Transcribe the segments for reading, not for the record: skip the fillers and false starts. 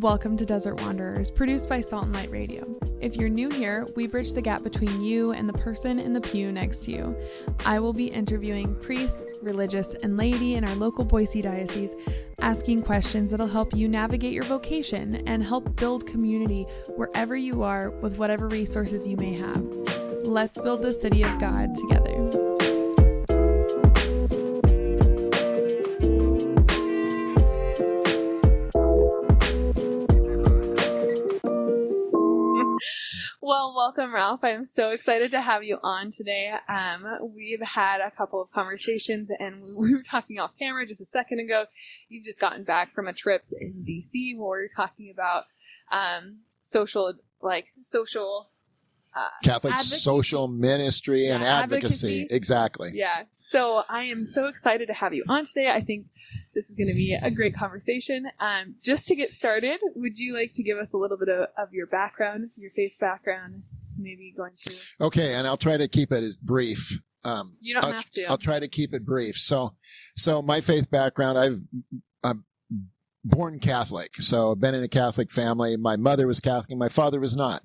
Welcome to Desert Wanderers, produced by Salt and Light Radio. If you're new here, we bridge the gap between you and the person in the pew next to you. I will be interviewing priests, religious, and laity in our local Boise diocese, asking questions that'll help you navigate your vocation and help build community wherever you are with whatever resources you may have. Let's build the city of God together. Well, welcome, Ralph. I'm so excited to have you on today. We've had a couple of conversations, and we were talking off camera just a second ago. You've just gotten back from a trip in D.C. where we were talking about social Catholic advocacy. Social ministry and advocacy. Exactly. Yeah. So I am so excited to have you on today. I think this is going to be a great conversation. Just to get started, would you like to give us a little bit of your background, your faith background, maybe going through? Okay, and I'll try to keep it as brief. You don't have to. I'll try to keep it brief. So my faith background, I'm born Catholic. So I've been in a Catholic family. My mother was Catholic. My father was not.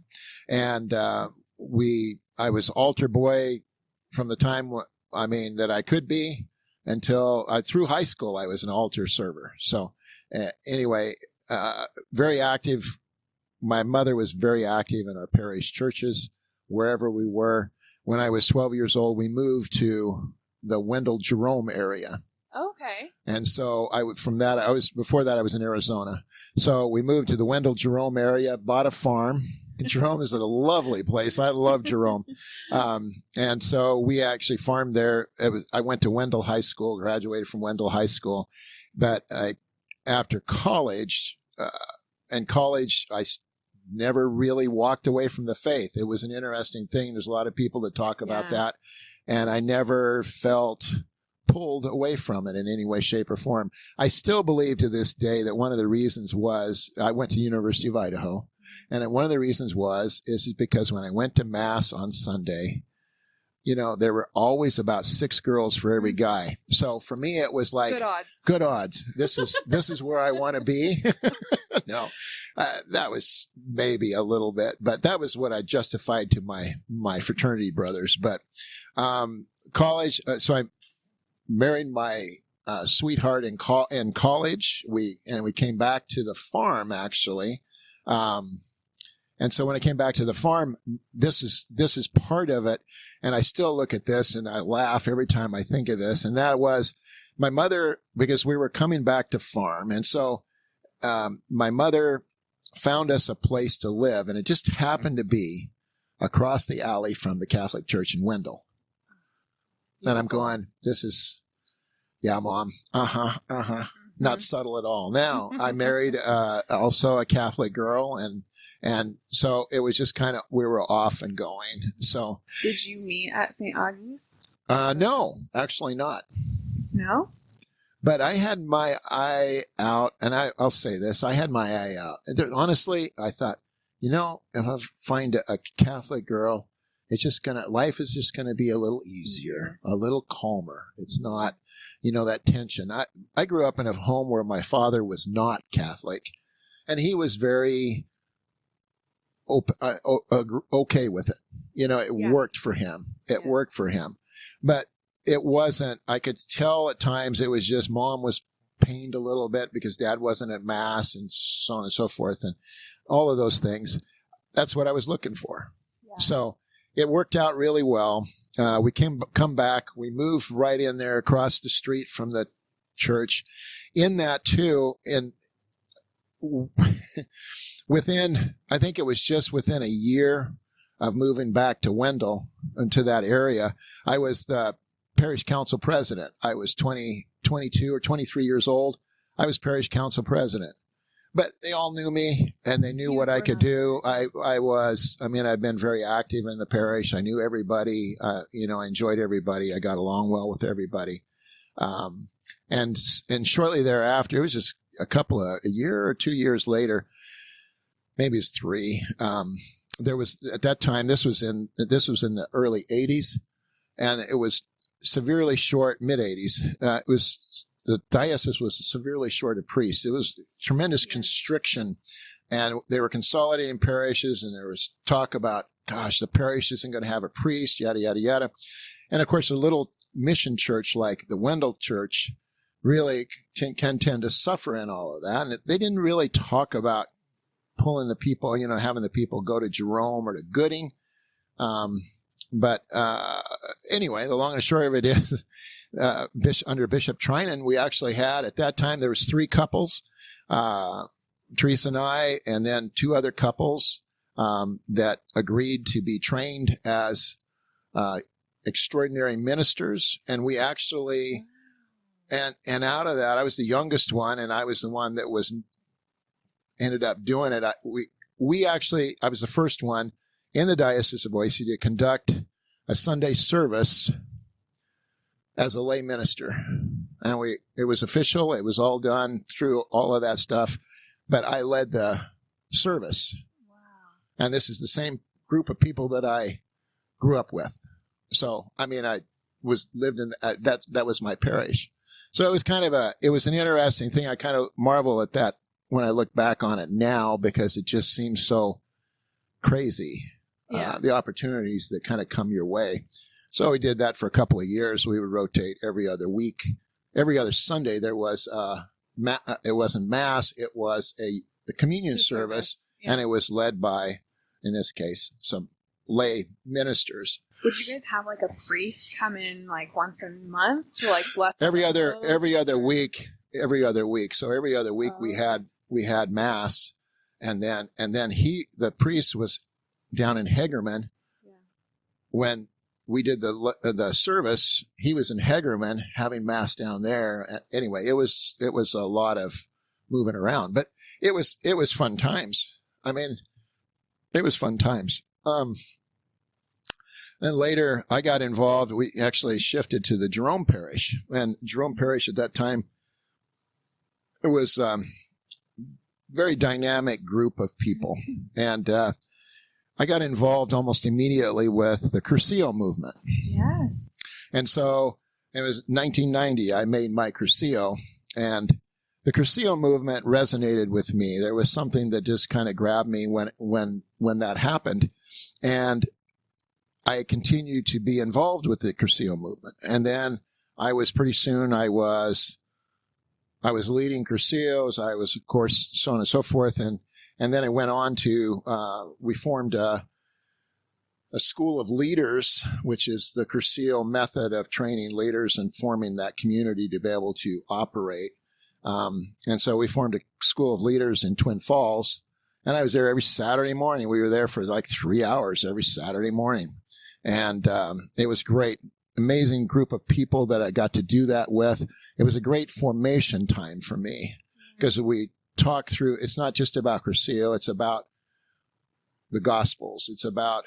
And I was altar boy from the time, that I could be until through high school, I was an altar server. So anyway, very active. My mother was very active in our parish churches, wherever we were. When I was 12 years old, we moved to the Wendell-Jerome area. Okay. And so before that I was in Arizona. So we moved to the Wendell-Jerome area, bought a farm. Jerome is a lovely place. I love Jerome. And so we actually farmed there. I went to Wendell High School, graduated from Wendell High School. But after college, I never really walked away from the faith. It was an interesting thing. There's a lot of people that talk about that. And I never felt pulled away from it in any way, shape, or form. I still believe to this day that one of the reasons was I went to University of Idaho. And one of the reasons is because when I went to Mass on Sunday, there were always about 6 girls for every guy. So for me, it was like good odds. This is where I want to be. No, that was maybe a little bit, but that was what I justified to my fraternity brothers. But college, so I married my sweetheart in college. We came back to the farm actually. And so when I came back to the farm, this is part of it. And I still look at this and I laugh every time I think of this. And that was my mother, because we were coming back to farm. And so, my mother found us a place to live, and it just happened to be across the alley from the Catholic Church in Wendell. And I'm going, yeah, Mom. Not subtle at all. Now, I married also a Catholic girl, and so it was just kind of, we were off and going. So, did you meet at St. Augie's? No, actually not. No? But I had my eye out, and I'll say this, I had my eye out. Honestly, I thought, if I find a Catholic girl, life is just gonna be a little easier, a little calmer. It's not, that tension. I grew up in a home where my father was not Catholic, and he was very okay with it. It worked for him. It worked for him. But it wasn't, I could tell at times it was just Mom was pained a little bit because Dad wasn't at Mass and so on and so forth and all of those things. That's what I was looking for. Yeah. So it worked out really well. We come back. We moved right in there across the street from the church. In that too, I think it was just within a year of moving back to Wendell into that area, I was the parish council president. I was 22 or 23 years old. I was parish council president. But they all knew me, and they knew what I could do. I've been very active in the parish. I knew everybody. I enjoyed everybody. I got along well with everybody. And shortly thereafter, it was just a year or 2 years later, maybe it's 3. There was, at that time, this was in the early 80s, and it was severely short, mid 80s. It was the diocese was severely short of priests. It was tremendous constriction, and they were consolidating parishes, and there was talk about, gosh, the parish isn't going to have a priest, yada, yada, yada. And of course, a little mission church like the Wendell Church really can tend to suffer in all of that. And they didn't really talk about pulling the people, having the people go to Jerome or to Gooding. But anyway, the long and short of it is, under Bishop Trinan, we actually had, at that time, there was 3 couples, Teresa and I, and then 2 other couples that agreed to be trained as extraordinary ministers. And we actually, and out of that, I was the youngest one, and I was the one that ended up doing it. I was the first one in the Diocese of Boise to conduct a Sunday service as a lay minister. And it was official. It was all done through all of that stuff. But I led the service. Wow. And this is the same group of people that I grew up with. So, I lived in that was my parish. So it was it was an interesting thing. I kind of marvel at that when I look back on it now, because it just seems so crazy. Yeah. The opportunities that kind of come your way. So we did that for a couple of years. We would rotate every other week. Every other Sunday there was it wasn't mass, it was a communion service, and it was led by, in this case, some lay ministers. Would you guys have like a priest come in like once a month to like bless every other week? Every other week. So every other week we had mass, and then the priest was down in Hegerman. Yeah. When we did the service, he was in Hegerman having mass down there. Anyway, it was a lot of moving around, but it was fun times. It was fun times. Then later I got involved. We actually shifted to the Jerome Parish, and Jerome Parish at that time, it was very dynamic group of people. And I got involved almost immediately with the Cursillo movement. Yes. And so it was 1990, I made my Cursillo, and the Cursillo movement resonated with me. There was something that just kind of grabbed me when that happened. And I continued to be involved with the Cursillo movement. And then I was leading Cursillos. I was, of course, so on and so forth. And then I went on to, we formed a school of leaders, which is the Cursillo method of training leaders and forming that community to be able to operate. And so we formed a school of leaders in Twin Falls, and I was there every Saturday morning. We were there for like 3 hours every Saturday morning. And it was great, amazing group of people that I got to do that with. It was a great formation time for me, because we talk through, it's not just about Cursillo, it's about the Gospels. It's about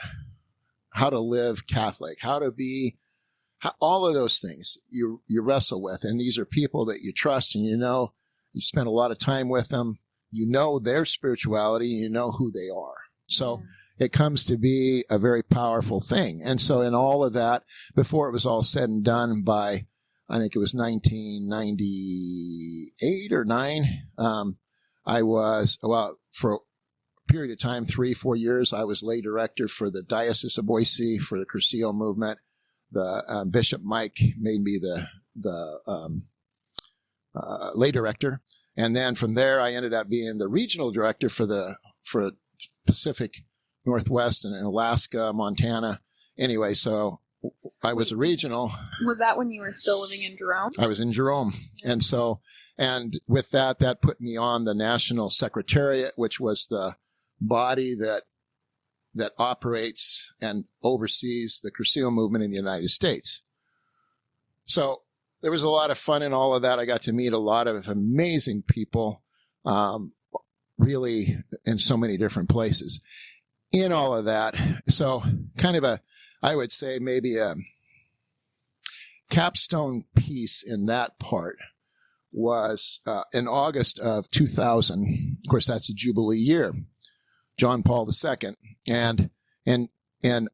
how to live Catholic, all of those things you wrestle with. And these are people that you trust, and you spend a lot of time with them. You know their spirituality, you know who they are. So it comes to be a very powerful thing. And so in all of that, before it was all said and done by, I think it was 1998 or 9, I was, for a period of time, 3-4 years, I was lay director for the Diocese of Boise for the Cursillo movement. The Bishop Mike made me the lay director. And then from there, I ended up being the regional director for Pacific Northwest and Alaska, Montana. Anyway, so I was a regional. Was that when you were still living in Jerome? I was in Jerome. And with that put me on the National Secretariat, which was the body that operates and oversees the Cursillo movement in the United States. So there was a lot of fun in all of that. I got to meet a lot of amazing people, really in so many different places in all of that. So kind of I would say maybe a capstone piece in that part was in August of 2000. Of course, that's a Jubilee year, John Paul II. And in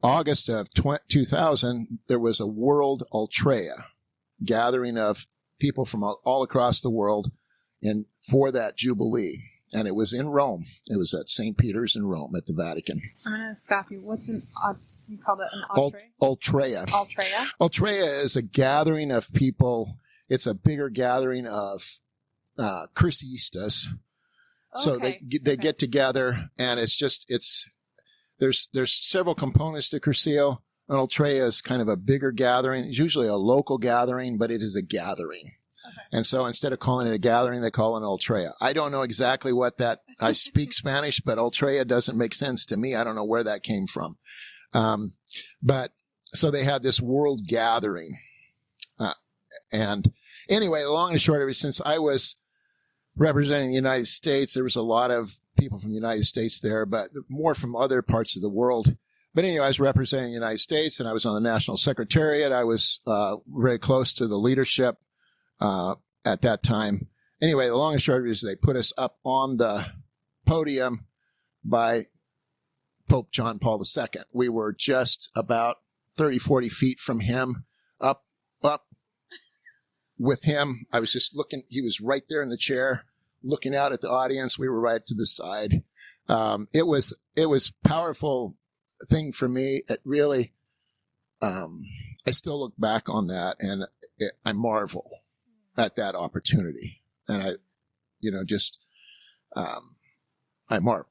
August of 2000, there was a World Ultreia gathering of people from all across the world for that Jubilee. And it was in Rome. It was at St. Peter's in Rome at the Vatican. I'm going to stop you. What's you called it an Ultrea? Ultrea is a gathering of people. It's a bigger gathering of Cursistas. So they get together, and there's several components to Cursillo. And Ultrea is kind of a bigger gathering. It's usually a local gathering, but it is a gathering. Okay. And so instead of calling it a gathering, they call it an Ultrea. I don't know exactly what that, I speak Spanish, but Ultrea doesn't make sense to me. I don't know where that came from. But so they had this world gathering. And anyway, the long and short of it, since I was representing the United States, there was a lot of people from the United States there, but more from other parts of the world. But anyway, I was representing the United States, and I was on the National Secretariat. I was very close to the leadership at that time. Anyway, the long and short of it is they put us up on the podium by Pope John Paul II. We were just about 30, 40 feet from him, up with him. I was just looking. He was right there in the chair, looking out at the audience. We were right to the side. It was powerful thing for me. It really, I still look back on that, and I marvel at that opportunity. And I marvel.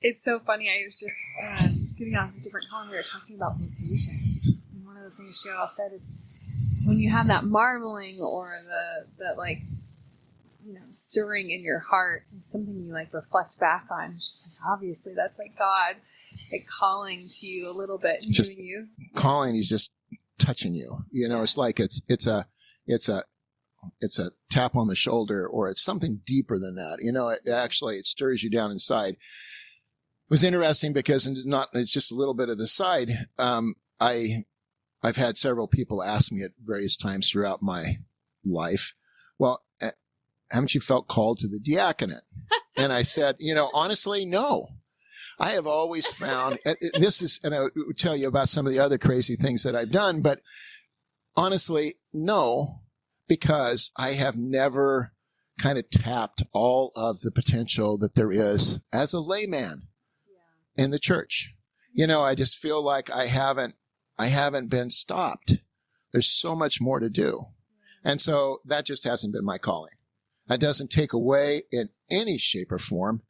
It's so funny. I was just getting off a different call, and we were talking about vocations. And one of the things she all said is when you have that marveling or the like, stirring in your heart, and something you like reflect back on. It's just like, obviously that's like God, like calling to you a little bit and doing you. Calling, he's just touching you. It's like it's a tap on the shoulder, or it's something deeper than that. It stirs you down inside. It was interesting because it's just a little bit of the side. I've had several people ask me at various times throughout my life, well, haven't you felt called to the diaconate? And I said, honestly, no. I have always found, and I would tell you about some of the other crazy things that I've done, but honestly, no, because I have never kind of tapped all of the potential that there is as a layman in the church. I just feel like I haven't been stopped. There's so much more to do. And so that just hasn't been my calling. That doesn't take away in any shape or form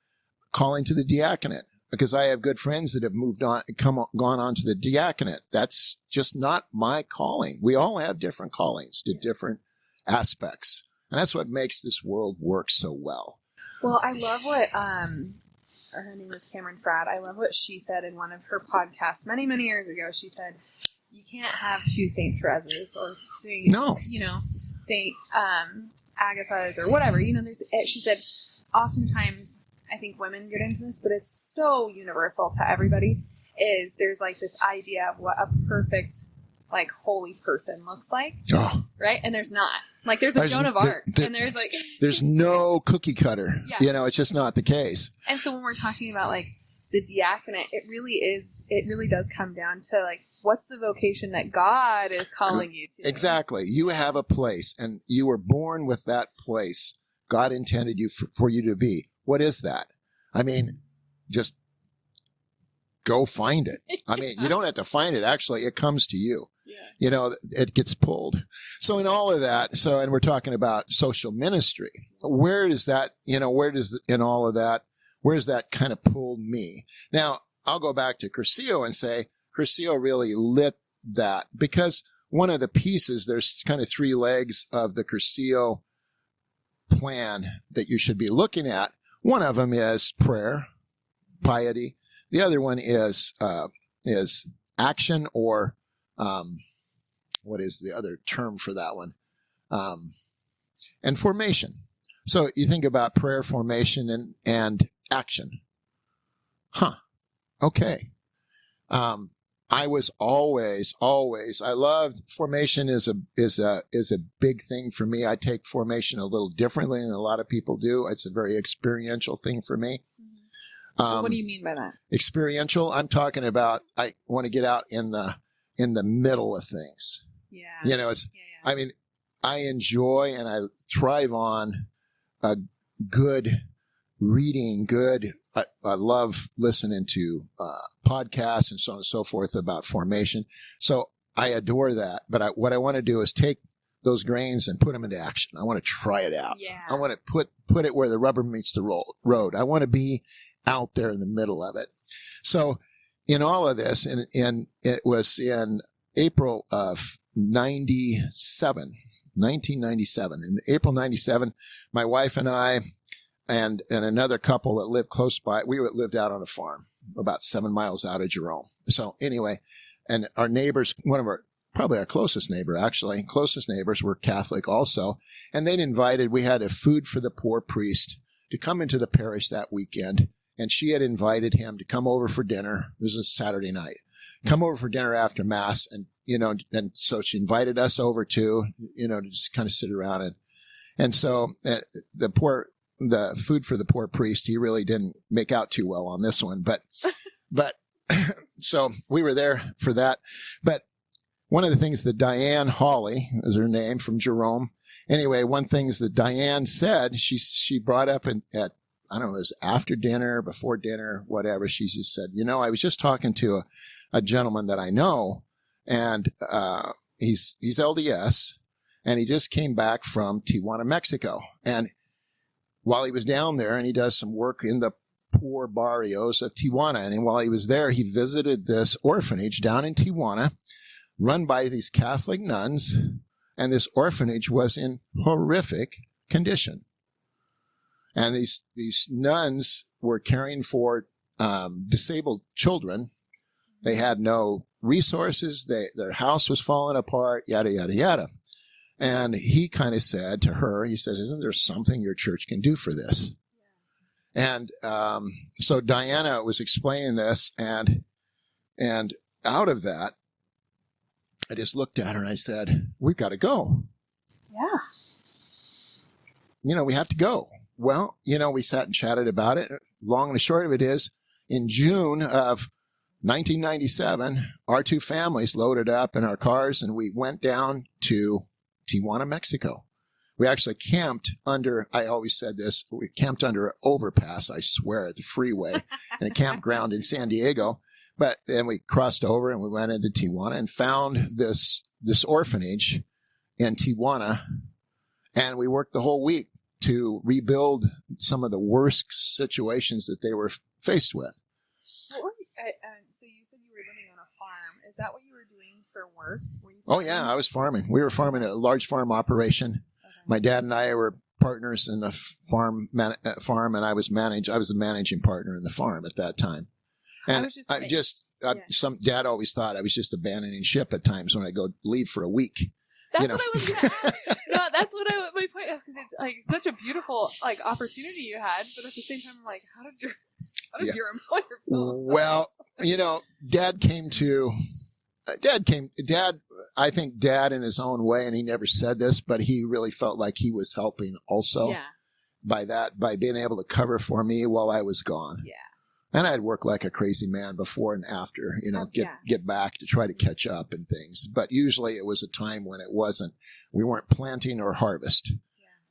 calling to the diaconate, because I have good friends that have gone on to the diaconate. That's just not my calling. We all have different callings to different aspects. And that's what makes this world work so well. Well, I love what, her name is Cameron Fradd. I love what she said in one of her podcasts many, many years ago. She said, you can't have two St. Therese's or St. Agatha's or whatever. She said, oftentimes I think women get into this, but it's so universal to everybody, is there's like this idea of what a perfect, like, holy person looks like. Oh. Right? And there's not. Like, there's a Joan of Arc, and there's like... there's no cookie cutter. Yeah. It's just not the case. And so when we're talking about, like, the diaconate, it really does come down to, like, what's the vocation that God is calling you to? Exactly. You have a place, and you were born with that place God intended you for you to be. What is that? I mean, just go find it. I mean, you don't have to find it. Actually, it comes to you. Yeah. It gets pulled. So in all of that, and we're talking about social ministry, where does that, in all of that, where does that kind of pull me? Now, I'll go back to Cursillo and say, Cursillo really lit that, because one of the pieces, there's kind of three legs of the Cursillo plan that you should be looking at. One of them is prayer, piety. The other one is action, or what is the other term for that one? And formation. So you think about prayer, formation, and action. Okay. I was always, I loved formation is a big thing for me. I take formation a little differently than a lot of people do. It's a very experiential thing for me. What do you mean by that? Experiential. I'm talking about, I want to get out in the middle of things. Yeah. I mean, I enjoy and I thrive on a good reading, I love listening to podcasts and so on and so forth about formation. So I adore that. But what I want to do is take those grains and put them into action. I want to try it out. Yeah. I want to put it where the rubber meets the road. I want to be out there in the middle of it. So in all of this, and it was in April of 1997. In April 97, my wife and I and another couple that lived close by, we lived out on a farm about 7 miles out of Jerome. So anyway, and our neighbors, probably our closest neighbors were Catholic also. And we had a food for the poor priest to come into the parish that weekend. And she had invited him to come over for dinner. This was a Saturday night. Come over for dinner after Mass. And, and so she invited us over too, to just kind of sit around. And so the food for the poor priest, he really didn't make out too well on this one. But so we were there for that. But one of the things that Diane Hawley is her name from Jerome. Anyway, one thing is that Diane said, she brought up at I don't know, it was after dinner, before dinner, whatever. She just said, I was just talking to a gentleman that I know, and he's LDS, and he just came back from Tijuana, Mexico. And while he was down there, and he does some work in the poor barrios of Tijuana, and while he was there, he visited this orphanage down in Tijuana, run by these Catholic nuns, and this orphanage was in horrific condition. And these nuns were caring for disabled children. They had no resources. Their house was falling apart, yada, yada, yada. And he kind of said to her, he said, isn't there something your church can do for this? And so Diana was explaining this, and out of that, I just looked at her and I said, we've got to go. Yeah. We have to go. Well, we sat and chatted about it. Long and the short of it is, in June of 1997, our two families loaded up in our cars and we went down to Tijuana, Mexico. We actually camped under, I always said this, we camped under an overpass, I swear, at the freeway, in a campground in San Diego. But then we crossed over and we went into Tijuana and found this orphanage in Tijuana. And we worked the whole week to rebuild some of the worst situations that they were faced with. So you said you were living on a farm. Is that what you were doing for work? Oh, yeah, I was farming. We were farming a large farm operation. Okay. My dad and I were partners in the farm, and I was the managing partner in the farm at that time. And Dad always thought I was just abandoning ship at times when I go leave for a week. That's what I was going to ask. No, that's what my point is, because it's like such a beautiful opportunity you had, but at the same time, I'm like, how did your employer feel? Well, I think Dad in his own way, and he never said this, but he really felt like he was helping also by being able to cover for me while I was gone. Yeah. And I'd work like a crazy man before and after, get back to try to catch up and things. But usually it was a time when we weren't planting or harvest. Yeah.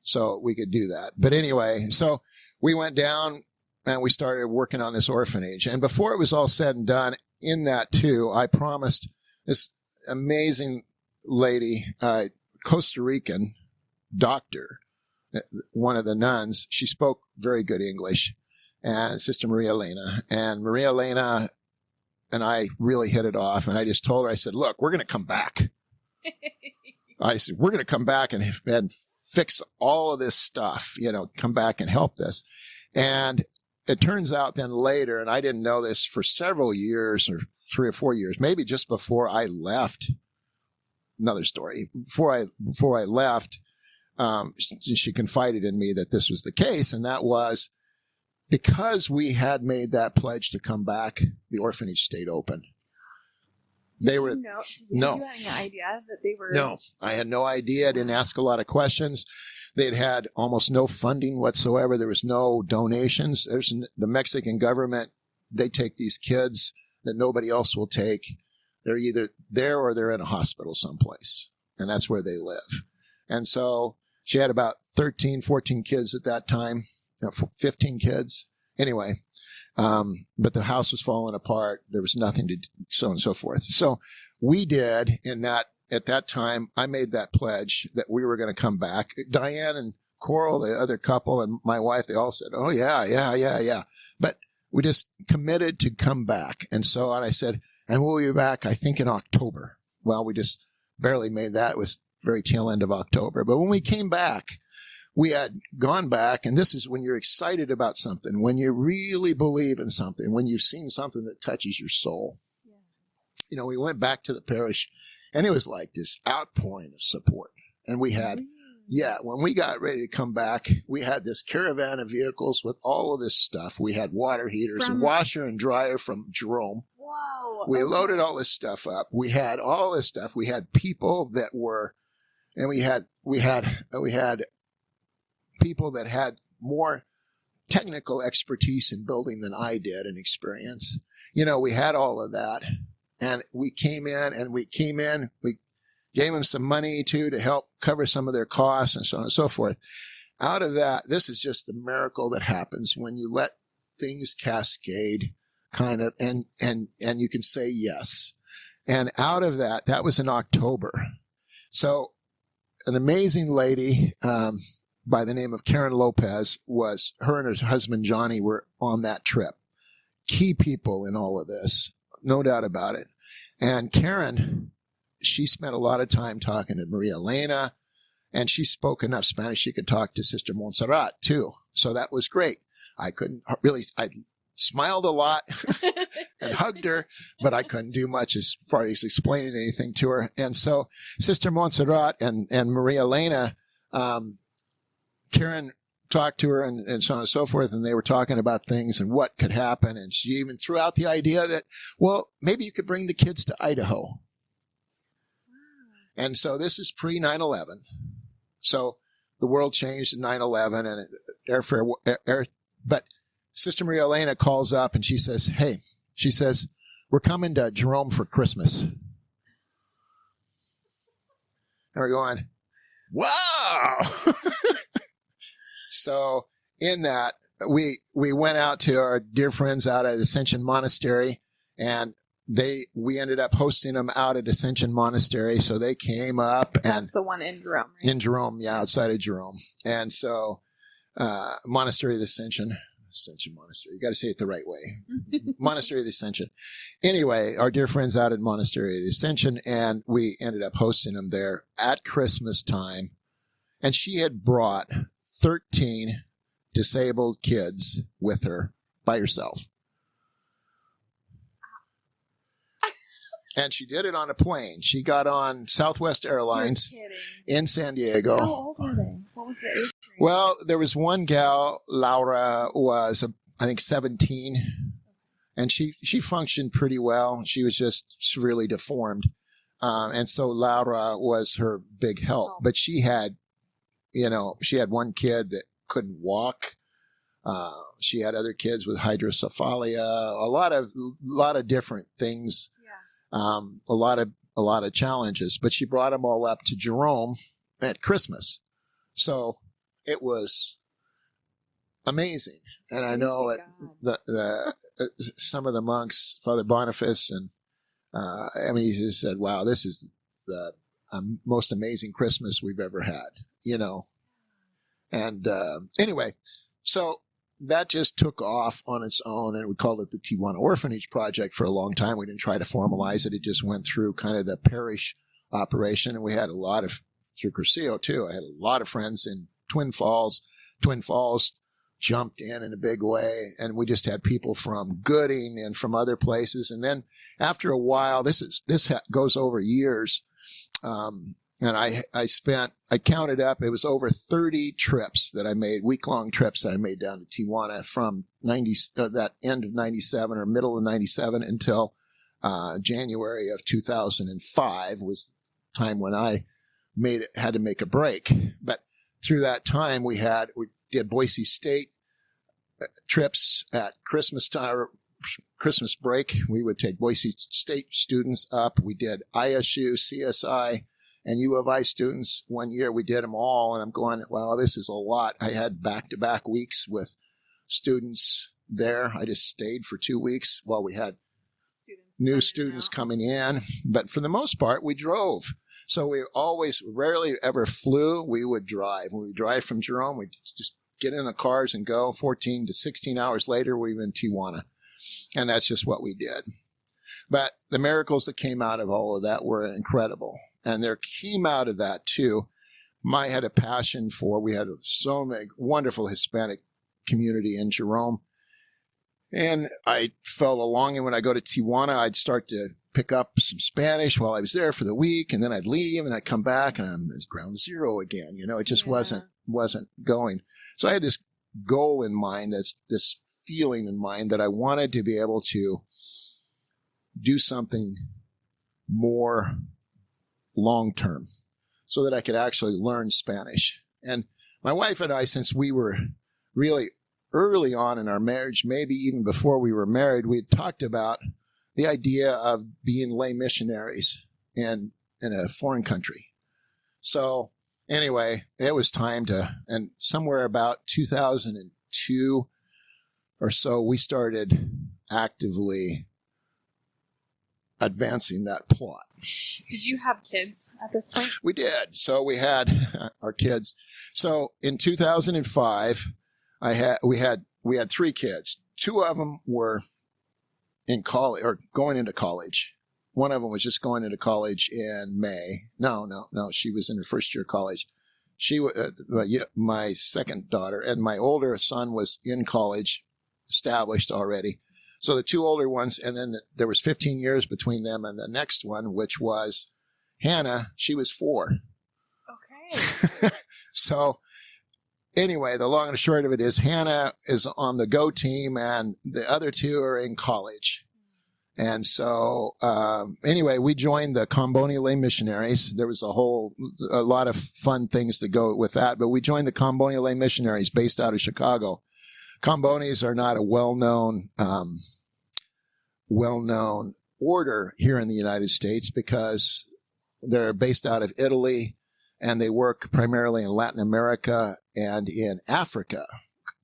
So we could do that. But anyway, so we went down and we started working on this orphanage. And before it was all said and done, in that too, I promised this amazing lady, Costa Rican doctor, one of the nuns, she spoke very good English. And Sister Maria Elena. And Maria Elena and I really hit it off. And I just told her, I said, look, we're going to come back. I said, we're going to come back and fix all of this stuff, come back and help this. And it turns out then later, and I didn't know this for several years or 3 or 4 years, maybe just before I left, another story, before I left, she confided in me that this was the case. And that was, because we had made that pledge to come back, the orphanage stayed open. They were You had no idea that they were. No, I had no idea. I didn't ask a lot of questions. They'd had almost no funding whatsoever. There was no donations. The Mexican government, they take these kids that nobody else will take. They're either there or they're in a hospital someplace. and that's where they live. And so she had about 13, 14 kids at that time, 15 kids. Anyway, but the house was falling apart. There was nothing to do, so on and so forth. So we did at that time, I made that pledge that we were going to come back. Diane and Coral, the other couple, and my wife, they all said, oh, yeah. But we just committed to come back. And so on, I said, and we'll be back, I think, in October. Well, we just barely made that. It was very tail end of October. But when we came back, we had gone back, and this is when you're excited about something, when you really believe in something, when you've seen something that touches your soul. Yeah. You know, we went back to the parish, and it was like this outpouring of support. And we had, when we got ready to come back, we had this caravan of vehicles with all of this stuff. We had water heaters and washer and dryer from Jerome. Wow. We loaded all this stuff up. We had all this stuff. We had people that were, and we had people that had more technical expertise in building than I did and experience. You know, we had all of that. And we came in, we gave them some money too to help cover some of their costs and so on and so forth. Out of that, this is just the miracle that happens when you let things cascade kind of, and you can say yes. And out of that, that was in October. So an amazing lady, by the name of Karen Lopez her and her husband Johnny were on that trip. Key people in all of this, no doubt about it. And Karen, she spent a lot of time talking to Maria Elena, and she spoke enough Spanish she could talk to Sister Montserrat too. So that was great. I smiled a lot and hugged her, but I couldn't do much as far as explaining anything to her. And so Sister Montserrat and Maria Elena, Karen talked to her and so on and so forth, and they were talking about things and what could happen. And she even threw out the idea that, well, maybe you could bring the kids to Idaho. And so this is pre 9/11. So the world changed in 9/11 and airfare, but Sister Maria Elena calls up and she says, we're coming to Jerome for Christmas. And we're going, wow. So in that, we went out to our dear friends out at Ascension Monastery, and we ended up hosting them out at Ascension Monastery. So they came up, and that's the one in Jerome, right? In Jerome, yeah, outside of Jerome. And so Monastery of the Ascension Monastery. You got to say it the right way. Monastery of the Ascension. Anyway, our dear friends out at Monastery of the Ascension, and we ended up hosting them there at Christmas time. And she had brought 13 disabled kids with her by herself. And she did it on a plane. She got on Southwest Airlines in San Diego. How old were they? What was the age range? Well, there was one gal, Laura, was, I think, 17. And she functioned pretty well. She was just severely deformed. And so Laura was her big help. But she had one kid that couldn't walk. She had other kids with hydrocephalia, a lot of different things. Yeah. A lot of challenges, but she brought them all up to Jerome at Christmas. So it was amazing. And I know some of the monks, Father Boniface, and he just said, wow, this is the most amazing Christmas we've ever had. And anyway, so that just took off on its own, and we called it the Tijuana Orphanage Project for a long time. We didn't try to formalize it. It just went through kind of the parish operation, and we had a lot of, through Cursillo too, I had a lot of friends in Twin Falls. Twin Falls jumped in a big way, and we just had people from Gooding and from other places. And then after a while, this goes over years, and I counted up, it was over 30 trips that I made, week-long trips that I made down to Tijuana from that end of 97 or middle of 97 until January of 2005 was the time when I had to make a break. But through that time, we did Boise State trips at Christmas time, Christmas break. We would take Boise State students up. We did ISU, CSI, And U of I students, one year we did them all, and I'm going, wow, this is a lot. I had back-to-back weeks with students there. I just stayed for 2 weeks while we had new students coming in. But for the most part, we drove. So we rarely ever flew. We would drive. When we drive from Jerome, we'd just get in the cars and go. 14 to 16 hours later, we were in Tijuana. And that's just what we did. But the miracles that came out of all of that were incredible. And there came out of that, too, I had a passion for, we had so many wonderful Hispanic community in Jerome. And I felt along, and when I go to Tijuana, I'd start to pick up some Spanish while I was there for the week, and then I'd leave, and I'd come back, and I'm at ground zero again. You know, it just wasn't going. So I had this goal in mind, this feeling in mind that I wanted to be able to do something more long-term so that I could actually learn Spanish. And my wife and I, since we were really early on in our marriage, maybe even before we were married, we had talked about the idea of being lay missionaries in a foreign country. So anyway, it was time and somewhere about 2002 or so, we started actively advancing that plot. Did you have kids at this point? We did. So we had our kids. So in 2005, we had 3 kids. 2 of them were in college or going into college. One of them was just going into college in May. No. She was in her first year of college. My second daughter, and my older son was in college, established already. So the 2 older ones, and then there was 15 years between them and the next one, which was Hannah. She was 4. Okay. So anyway, the long and short of it is Hannah is on the Go team, and the other 2 are in college. And so anyway, we joined the Comboni Lay Missionaries. There was a lot of fun things to go with that, but we joined the Comboni Lay Missionaries based out of Chicago. Combonis are not a well-known order here in the United States because they're based out of Italy, and they work primarily in Latin America and in Africa.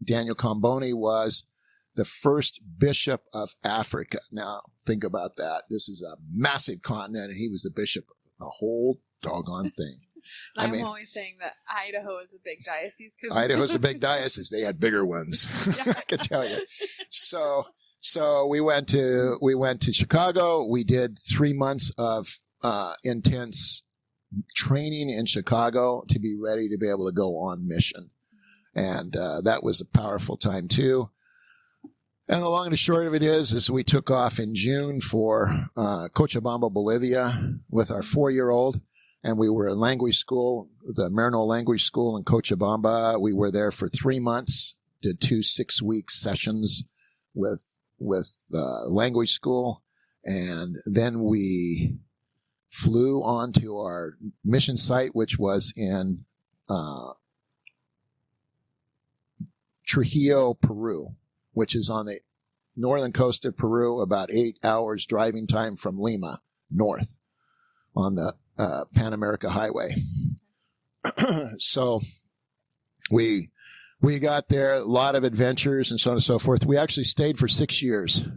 Daniel Comboni was the first bishop of Africa. Now, think about that. This is a massive continent, and he was the bishop of the whole doggone thing. I'm always saying that Idaho is a big diocese. Idaho's a big diocese. They had bigger ones. I can tell you. So we went to Chicago. We did 3 months of intense training in Chicago to be ready to be able to go on mission. And that was a powerful time too. And the long and the short of it is we took off in June for Cochabamba, Bolivia with our 4-year-old. And we were in language school, the Marino language school in Cochabamba. We were there for 3 months, did 2 6-week sessions with language school. And then we flew on to our mission site, which was in Trujillo, Peru, which is on the northern coast of Peru, about 8 hours driving time from Lima, north on the Pan America Highway. So we got there, a lot of adventures and so on and so forth. We actually stayed for 6 years.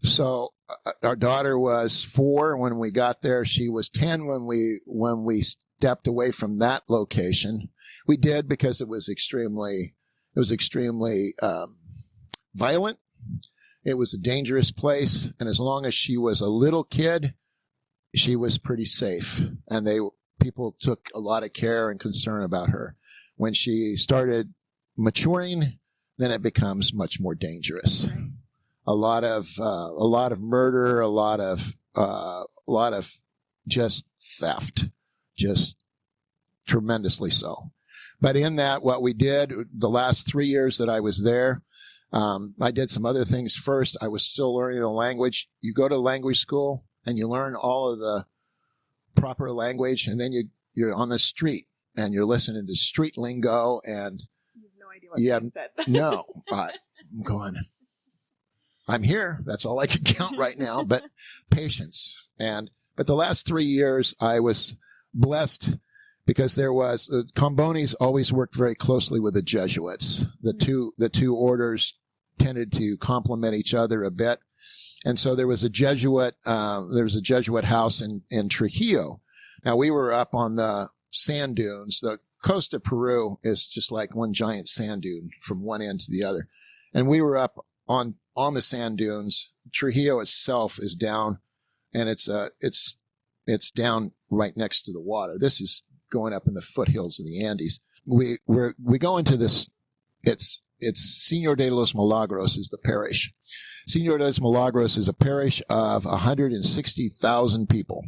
So our daughter was 4 when we got there. She was 10 when we stepped away from that location. We did because it was extremely violent. It was a dangerous place, and as long as she was a little kid, she was pretty safe, and people took a lot of care and concern about her. When she started maturing, then it becomes much more dangerous. Right. A lot of murder, a lot of just theft, just tremendously so. But in that, what we did the last 3 years that I was there, I did some other things first. I was still learning the language. You go to language school and you learn all of the proper language, and then you're on the street and you're listening to street lingo, and you have no idea what you said. No, I'm going, I'm here. That's all I can count right now. But patience. But the last 3 years, I was blessed because the Combonis always worked very closely with the Jesuits. The two orders tended to complement each other a bit. And so there was a Jesuit house in Trujillo. Now we were up on the sand dunes. The coast of Peru is just like one giant sand dune from one end to the other. And we were up on the sand dunes. Trujillo itself is down, and it's down right next to the water. This is going up in the foothills of the Andes. We go into this. It's Señor de los Milagros is the parish. Señor de los Milagros is a parish of 160,000 people.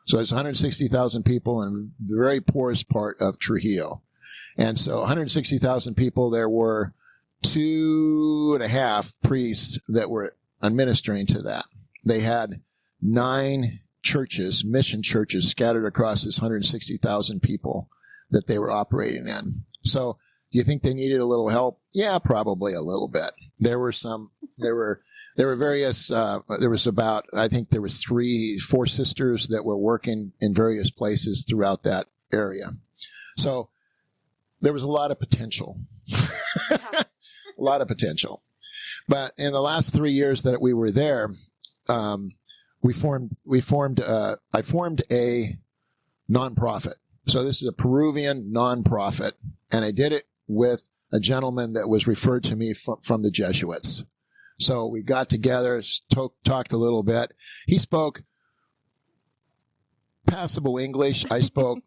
So it's 160,000 people in the very poorest part of Trujillo. And so 160,000 people, there were 2.5 priests that were administering to that. They had 9 churches, mission churches, scattered across this 160,000 people that they were operating in. So do you think they needed a little help? Yeah, probably a little bit. There were various, there was about, I think there was 4 sisters that were working in various places throughout that area. So there was a lot of potential. A lot of potential. But in the last 3 years that we were there, I formed a nonprofit. So this is a Peruvian nonprofit, and I did it with a gentleman that was referred to me from the Jesuits. So we got together, talked a little bit. He spoke passable English. I spoke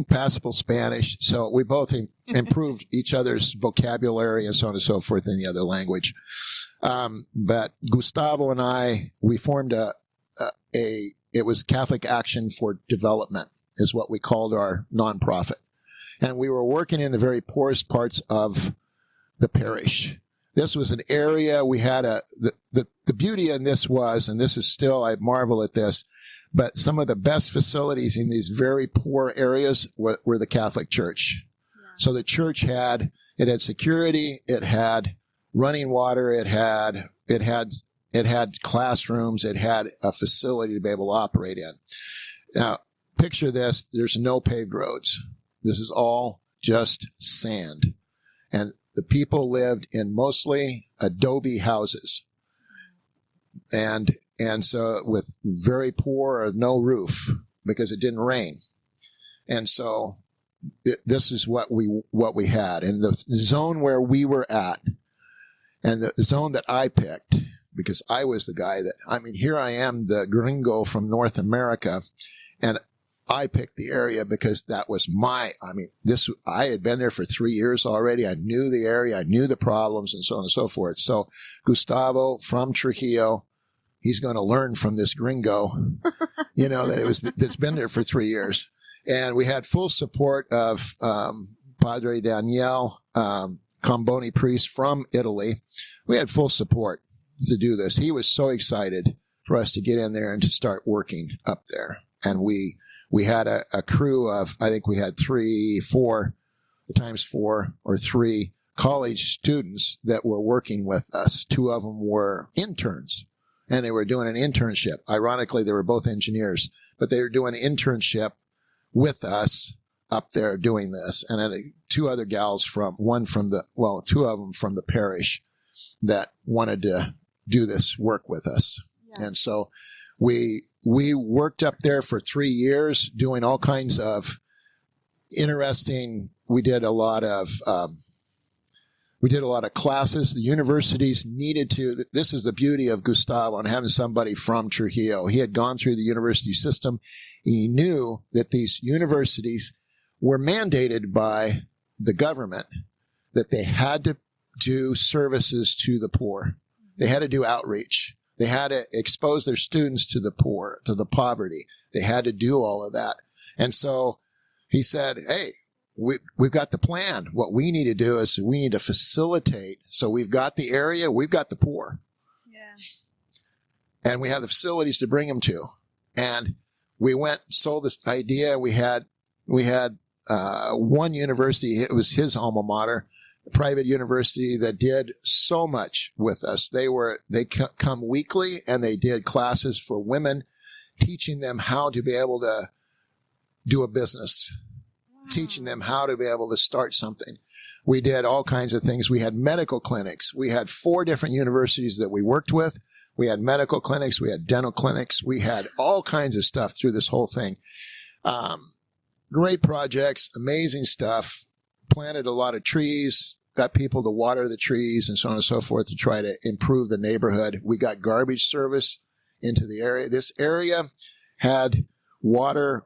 passable Spanish. So we both improved each other's vocabulary and so on and so forth in the other language. But Gustavo and I, we formed it was Catholic Action for Development is what we called our nonprofit. And we were working in the very poorest parts of the parish. This was an area we had the beauty in this was, and this is still, I marvel at this, but some of the best facilities in these very poor areas were the Catholic Church. Yeah. So the church had security, it had running water, it had classrooms, it had a facility to be able to operate in. Now, picture this, there's no paved roads. This is all just sand. And the people lived in mostly adobe houses. And so with very poor or no roof because it didn't rain. And so this is what we had. And the zone where we were at and the zone that I picked, because I was the guy here I am, the gringo from North America, and I picked the area because that was I had been there for 3 years already. I knew the area. I knew the problems and so on and so forth. So Gustavo from Trujillo, he's going to learn from this gringo, that's been there for 3 years. And we had full support of Padre Daniel, Comboni priest from Italy. We had full support to do this. He was so excited for us to get in there and to start working up there. And we had a crew of, I think we had 3 college students that were working with us. 2 of them were interns, and they were doing an internship. Ironically, they were both engineers, but they were doing an internship with us up there doing this. And then 2 other gals 2 of them from the parish that wanted to do this work with us. Yeah. And so we worked up there for 3 years doing all kinds of interesting, we did a lot of classes. The universities needed to, this is the beauty of Gustavo and having somebody from Trujillo. He had gone through the university system. He knew that these universities were mandated by the government that they had to do services to the poor. They had to do outreach. They had to expose their students to the poor, to the poverty. They had to do all of that. And so he said, hey, we've got the plan. What we need to do is we need to facilitate. So we've got the area, we've got the poor. Yeah. And we have the facilities to bring them to. And we went, sold this idea. We had one university, it was his alma mater, a private university that did so much with us. They come weekly and they did classes for women teaching them how to be able to do a business, teaching them how to be able to start something. We did all kinds of things. We had medical clinics. We had 4 different universities that we worked with. We had medical clinics. We had dental clinics. We had all kinds of stuff through this whole thing. Great projects, amazing stuff. Planted a lot of trees, got people to water the trees and so on and so forth to try to improve the neighborhood. We got garbage service into the area. This area had water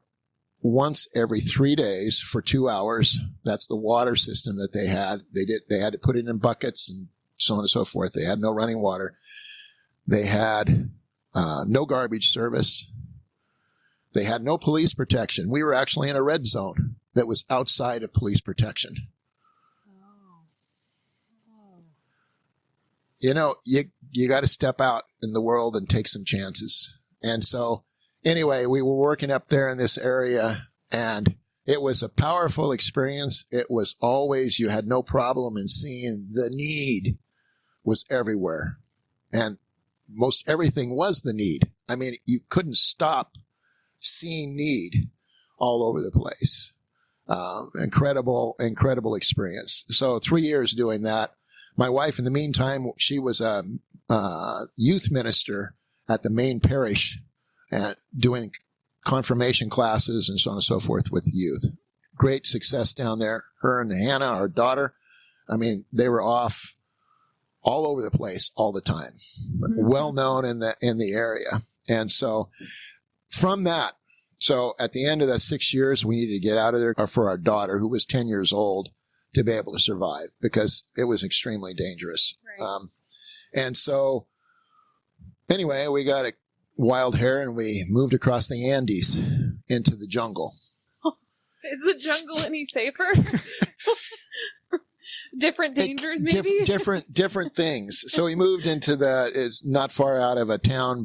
once every 3 days for 2 hours. That's the water system that they had. They had to put it in buckets and so on and so forth. They had no running water. They had no garbage service. They had no police protection. We were actually in a red zone that was outside of police protection. You know, you got to step out in the world and take some chances. And so anyway, we were working up there in this area, and it was a powerful experience. It was always, you had no problem in seeing the need was everywhere. And most everything was the need. I mean, you couldn't stop seeing need all over the place. Incredible experience. So 3 years doing that. My wife, in the meantime, she was a youth minister at the main parish and doing confirmation classes and so on and so forth with youth. Great success down there. Her and Hannah, our daughter, I mean, they were off all over the place all the time. Well known in the area. And so from that, so at the end of that 6 years, we needed to get out of there for our daughter, who was 10 years old, to be able to survive because it was extremely dangerous. Right. And so anyway, we got a wild hair and we moved across the Andes into the jungle. Is the jungle any safer? Different dangers, maybe? Different things. So we moved into it's not far out of a town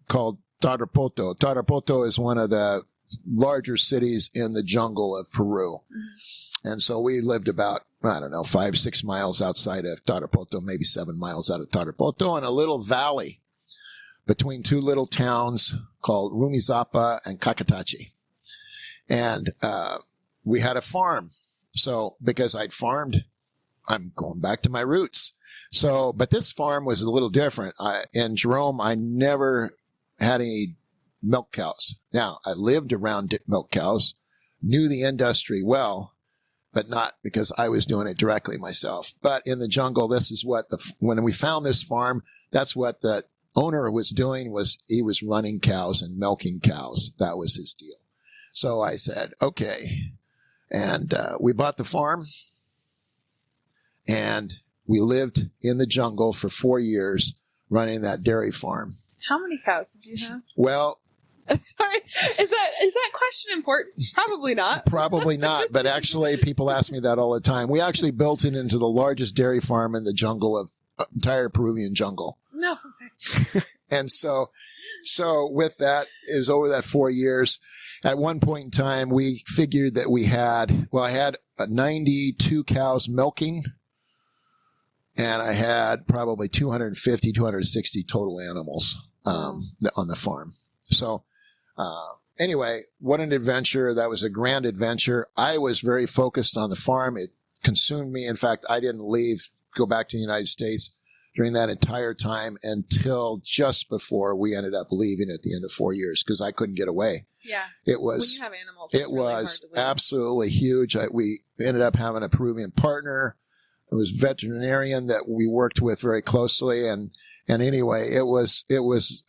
called Tarapoto. Tarapoto is one of the larger cities in the jungle of Peru. Mm-hmm. And so we lived about, 5-6 miles outside of Tarapoto, maybe 7 miles out of Tarapoto, in a little valley between 2 little towns called Rumizapa and Cacatachi. And we had a farm. So because I'd farmed, I'm going back to my roots. So, but this farm was a little different. In Jerome, I never had any milk cows. Now, I lived around milk cows, knew the industry well, but not because I was doing it directly myself. But in the jungle, this is what when we found this farm, that's what the owner was doing, was he was running cows and milking cows. That was his deal. So I said, okay. And we bought the farm, and we lived in the jungle for 4 years running that dairy farm. How many cows did you have? Well, sorry, is that question important? Probably not. Probably not, but actually people ask me that all the time. We actually built it into the largest dairy farm in the jungle of entire Peruvian jungle. No. And so with that, it was over that 4 years. At one point in time, we figured that I had 92 cows milking, and I had probably 250, 260 total animals on the farm. So anyway, what an adventure. That was a grand adventure. I was very focused on the farm. It consumed me. In fact, I didn't go back to the United States during that entire time until just before we ended up leaving at the end of 4 years because I couldn't get away. Yeah. It was, when you have animals, it really was absolutely huge. We ended up having a Peruvian partner. It was a veterinarian that we worked with very closely. And anyway, it was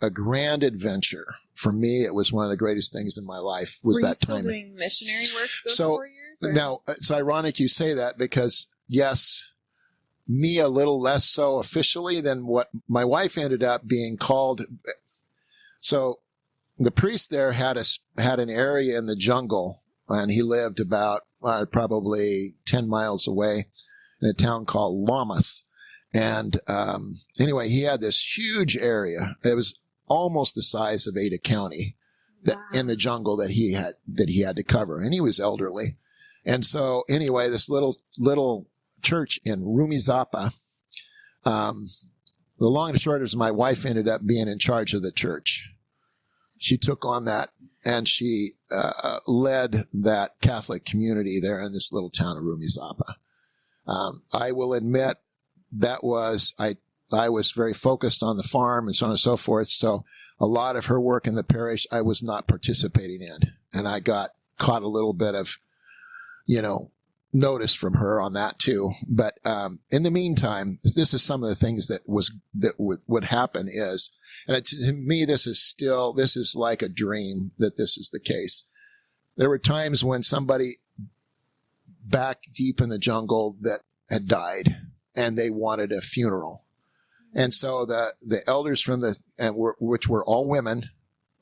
a grand adventure. For me, it was one of the greatest things in my life was that time. Were you still doing missionary work those 4 years? Or? Now, it's ironic you say that because, yes, me a little less so officially than what my wife ended up being called. So the priest there had an area in the jungle, and he lived about probably 10 miles away in a town called Lamas. And anyway, he had this huge area. It was almost the size of Ada County in the jungle that he had to cover. And he was elderly. And so anyway, this little church in Rumizapa, the long and short is my wife ended up being in charge of the church. she took on that, and she led that Catholic community there in this little town of Rumizapa. I will admit that I was very focused on the farm and so on and so forth. So a lot of her work in the parish I was not participating in, and I got caught a little bit of, notice from her on that too. But in the meantime, this is some of the things that would happen is, and to me, this is like a dream that this is the case. There were times when somebody back deep in the jungle that had died, and they wanted a funeral. And so the elders which were all women,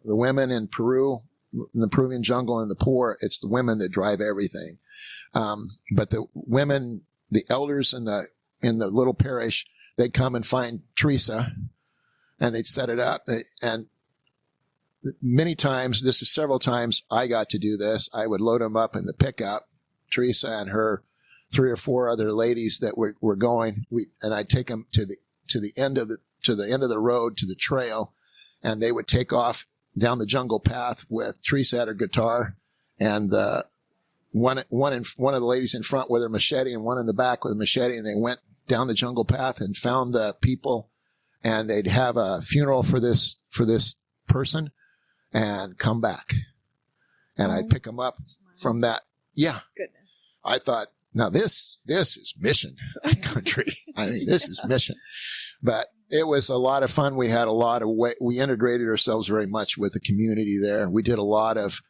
the women in Peru, in the Peruvian jungle and the poor, it's the women that drive everything. But the women, the elders in the little parish, they'd come and find Teresa, and they'd set it up. And many times, this is several times I got to do this. I would load them up in the pickup, Teresa and her 3 or 4 other ladies that were going. And I'd take them to the end of the road, to the trail, and they would take off down the jungle path with Teresa at her guitar, and one of the ladies in front with her machete, and one in the back with a machete, and they went down the jungle path and found the people, and they'd have a funeral for this person and come back, and I'd pick them up from that. Yeah. Goodness. I thought, now this is mission country. I mean, this is mission. But it was a lot of fun. We had we integrated ourselves very much with the community there. We did a lot of,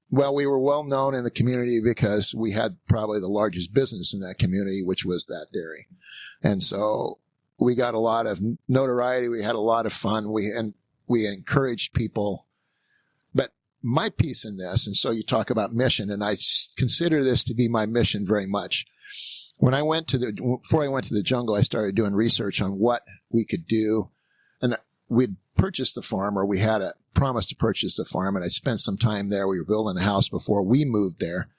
we were well known in the community because we had probably the largest business in that community, which was that dairy. And so we got a lot of notoriety. We had a lot of fun. We encouraged people. But my piece in this, and so you talk about mission, and I consider this to be my mission very much. Before I went to the jungle, I started doing research on what we could do. And we'd purchased the farm, or we had a promise to purchase the farm, and I spent some time there. We were building a house before we moved there.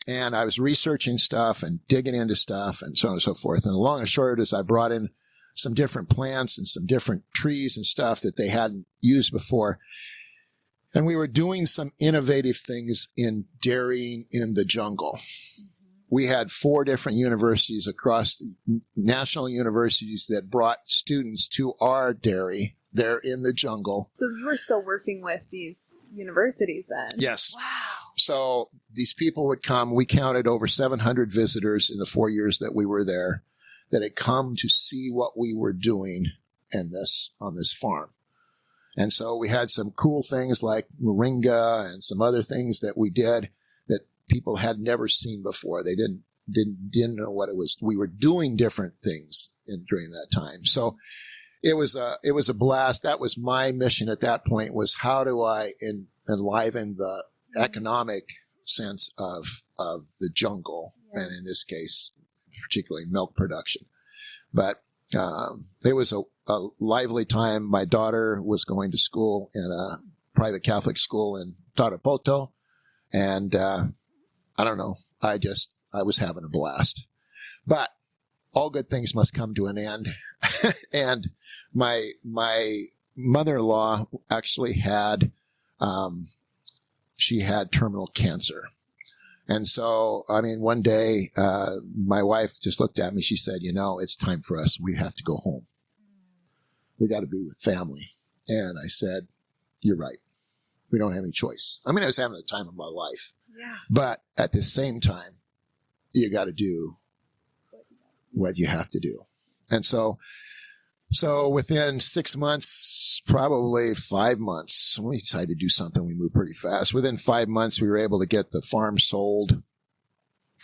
And I was researching stuff and digging into stuff and so on and so forth. And the long and short is I brought in some different plants and some different trees and stuff that they hadn't used before. And we were doing some innovative things in dairying in the jungle. We had 4 different universities across national universities that brought students to our dairy there in the jungle. So you were still working with these universities then? Yes. Wow. So these people would come. We counted over 700 visitors in the 4 years that we were there that had come to see what we were doing on this farm. And so we had some cool things like moringa and some other things that we did that people had never seen before. They didn't know what it was. We were doing different things during that time. So it was a blast. That was my mission at that point, was how do I enliven the economic sense of the jungle, and in this case, particularly milk production. But it was a lively time. My daughter was going to school in a private Catholic school in Tarapoto, and I don't know. I was having a blast. But all good things must come to an end. And my mother-in-law actually had she had terminal cancer. And so, one day, my wife just looked at me. She said, it's time for us. We have to go home. We got to be with family. And I said, you're right. We don't have any choice. I was having the time of my life. Yeah. But at the same time, you got to do what you have to do. And so within 6 months, probably 5 months, we decided to do something. We moved pretty fast. Within 5 months, we were able to get the farm sold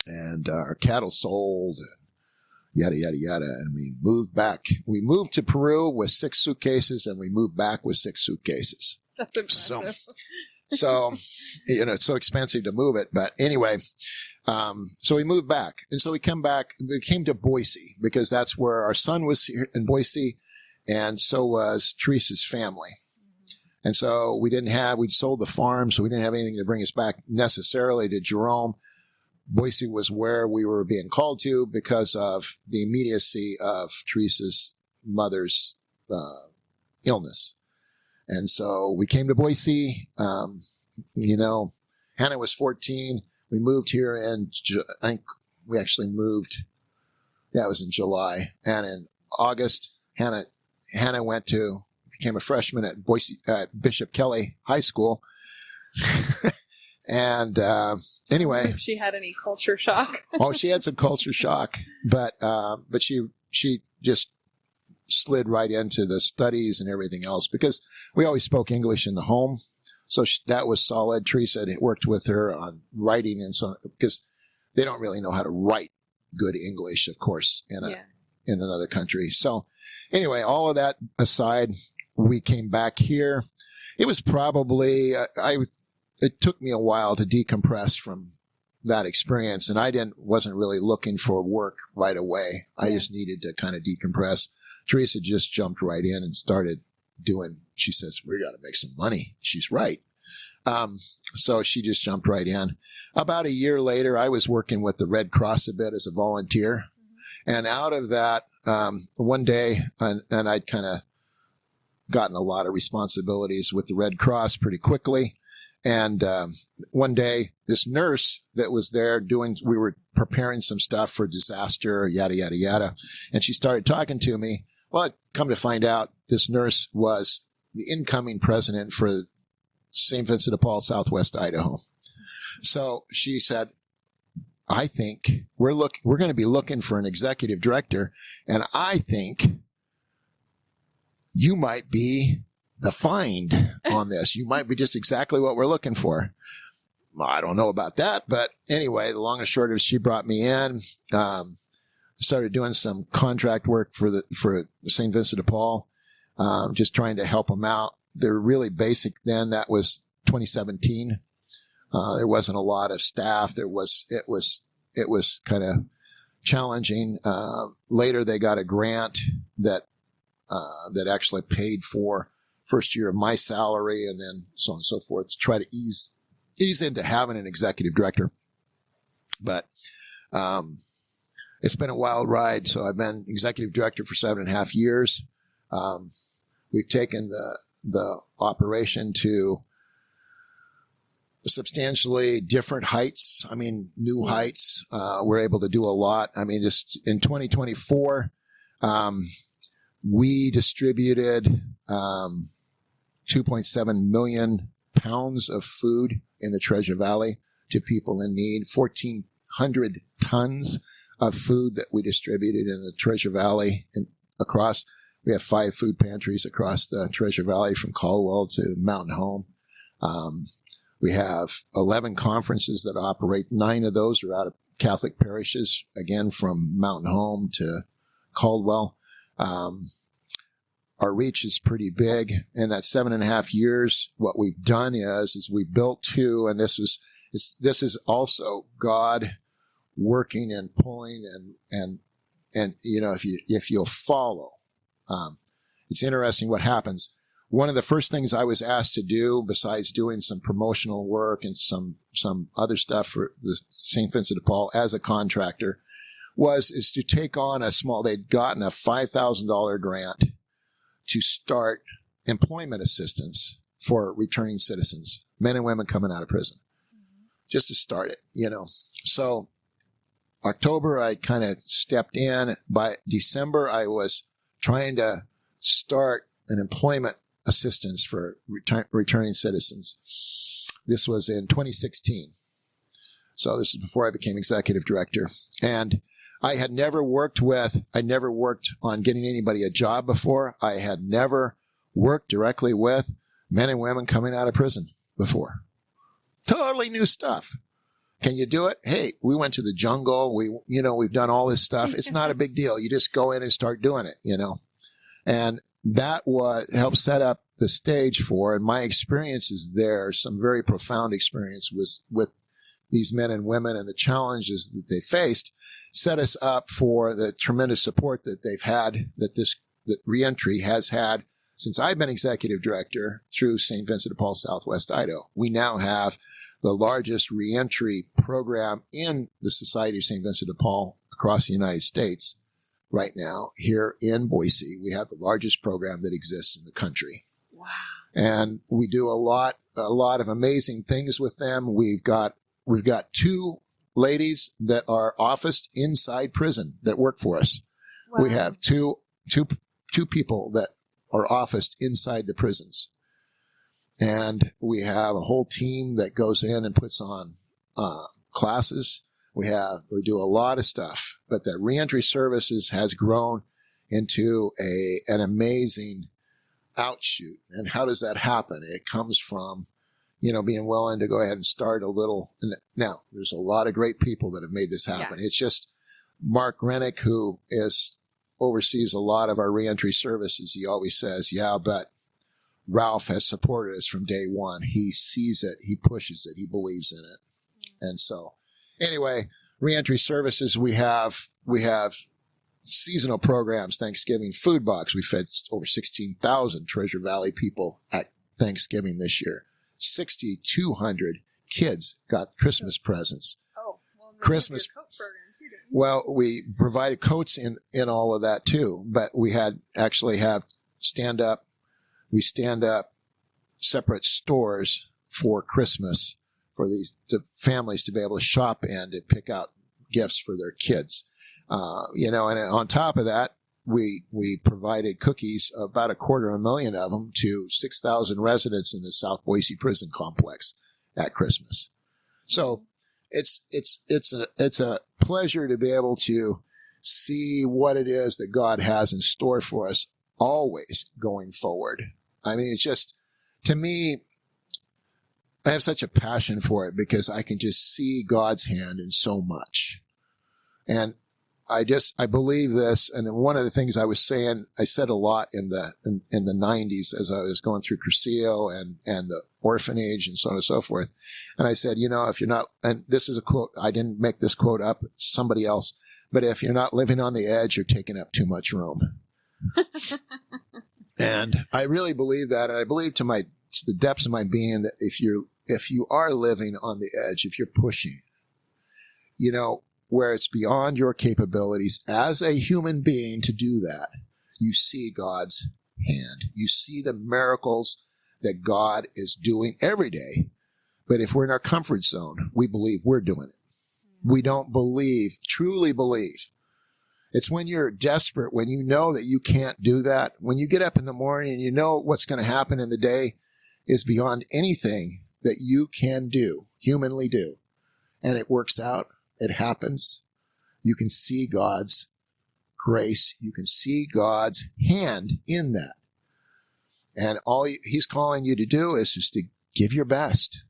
and our cattle sold, and yada, yada, yada. And we moved back. We moved to Peru with 6 suitcases, and we moved back with 6 suitcases. That's impressive. So it's so expensive to move it. But anyway, so we moved back. And so we came to Boise because that's where our son was here in Boise, and so was Teresa's family. And so we'd sold the farm, so we didn't have anything to bring us back necessarily to Jerome. Boise was where we were being called to because of the immediacy of Teresa's mother's illness. And so we came to Boise. Hannah was 14. We moved here I think we actually moved. That was in July. And in August, Hannah became a freshman at Boise, Bishop Kelly High School. And anyway, if she had any culture shock. Oh, she had some culture shock, but she just slid right into the studies and everything else because we always spoke English in the home. So that was solid. Teresa had worked with her on writing and so on because they don't really know how to write good English, of course, in another country. So anyway, all of that aside, we came back here. It was probably, it took me a while to decompress from that experience, and I wasn't really looking for work right away. I just needed to kind of decompress. Teresa just jumped right in and started doing, she says, we got to make some money. She's right. So she just jumped right in. About a year later, I was working with the Red Cross a bit as a volunteer. And out of that, one day, and I'd kind of gotten a lot of responsibilities with the Red Cross pretty quickly. And one day, this nurse that was there we were preparing some stuff for disaster, yada, yada, yada. And she started talking to me. Well, I'd come to find out this nurse was the incoming president for St. Vincent de Paul, Southwest Idaho. So she said, I think we're going to be looking for an executive director. And I think you might be the find on this. You might be just exactly what we're looking for. Well, I don't know about that, but anyway, the long and short of it, she brought me in, started doing some contract work for St. Vincent de Paul, just trying to help them out. They're really basic then. That was 2017. There wasn't a lot of staff. It was kind of challenging. Later they got a grant that actually paid for first year of my salary and then so on and so forth to try to ease into having an executive director. But, it's been a wild ride. So I've been executive director for 7.5 years. We've taken the operation to substantially different heights. I mean, new heights. We're able to do a lot. I mean, just in 2024, we distributed 2.7 million pounds of food in the Treasure Valley to people in need, 1,400 tons of food that we distributed in the Treasure Valley and across. We have 5 food pantries across the Treasure Valley from Caldwell to Mountain Home. We have 11 conferences that operate. 9 of those are out of Catholic parishes, again, from Mountain Home to Caldwell. Our reach is pretty big. In that 7.5 years, what we've done is we built 2, and this is also God working and pulling and if you'll follow. It's interesting what happens. One of the first things I was asked to do, besides doing some promotional work and some other stuff for the St. Vincent de Paul as a contractor, is to take on they'd gotten a $5,000 grant to start employment assistance for returning citizens, men and women coming out of prison, just to start it, So October, I kind of stepped in. By December, I was trying to start an employment assistance for returning citizens. This was in 2016. So this is before I became executive director. And I had never worked on getting anybody a job before. I had never worked directly with men and women coming out of prison before. Totally new stuff. Can you do it? Hey, we went to the jungle. We've done all this stuff. It's not a big deal. You just go in and start doing it, And that helped set up the stage for, and my experiences there, some very profound experience with these men and women and the challenges that they faced, set us up for the tremendous support that they've had, that reentry has had since I've been executive director through St. Vincent de Paul, Southwest Idaho. We now have the largest reentry program in the Society of St. Vincent de Paul across the United States. Right now, here in Boise, we have the largest program that exists in the country. Wow. And we do a lot of amazing things with them. We've got 2 ladies that are officed inside prison that work for us. Wow. We have two people that are officed inside the prisons. And we have a whole team that goes in and puts on classes. We do a lot of stuff, but the reentry services has grown into an amazing outshoot. And how does that happen? It comes from, being willing to go ahead and start a little. Now, there's a lot of great people that have made this happen. Yeah. It's just Mark Rennick, who oversees a lot of our reentry services. He always says, yeah, but Ralph has supported us from day one. He sees it. He pushes it. He believes in it. And so anyway, reentry services, we have seasonal programs, Thanksgiving food box. We fed over 16,000 Treasure Valley people at Thanksgiving this year. 6,200 kids got Christmas presents. Oh, well, Christmas coat program too, didn't you? Well, we provided coats in all of that too, but we actually have stand up separate stores for Christmas for the families to be able to shop in to pick out gifts for their kids. And on top of that, we provided cookies, about 250,000 of them, to 6,000 residents in the South Boise prison complex at Christmas. So it's a pleasure to be able to see what it is that God has in store for us always going forward. I mean, it's just, to me, I have such a passion for it because I can just see God's hand in so much. And I believe this. And one of the things I was saying, I said a lot in the 90s as I was going through Cursillo and the orphanage and so on and so forth. And I said, if you're not, and this is a quote, I didn't make this quote up, it's somebody else, but if you're not living on the edge, you're taking up too much room. And I really believe that. And I believe to the depths of my being that if you are living on the edge, if you're pushing, where it's beyond your capabilities as a human being to do that, you see God's hand. You see the miracles that God is doing every day. But if we're in our comfort zone, we believe we're doing it. We don't truly believe. It's when you're desperate, when you know that you can't do that, when you get up in the morning and you know what's going to happen in the day is beyond anything that you can do, humanly do. And it works out. It happens. You can see God's grace. You can see God's hand in that. And all he's calling you to do is just to give your best.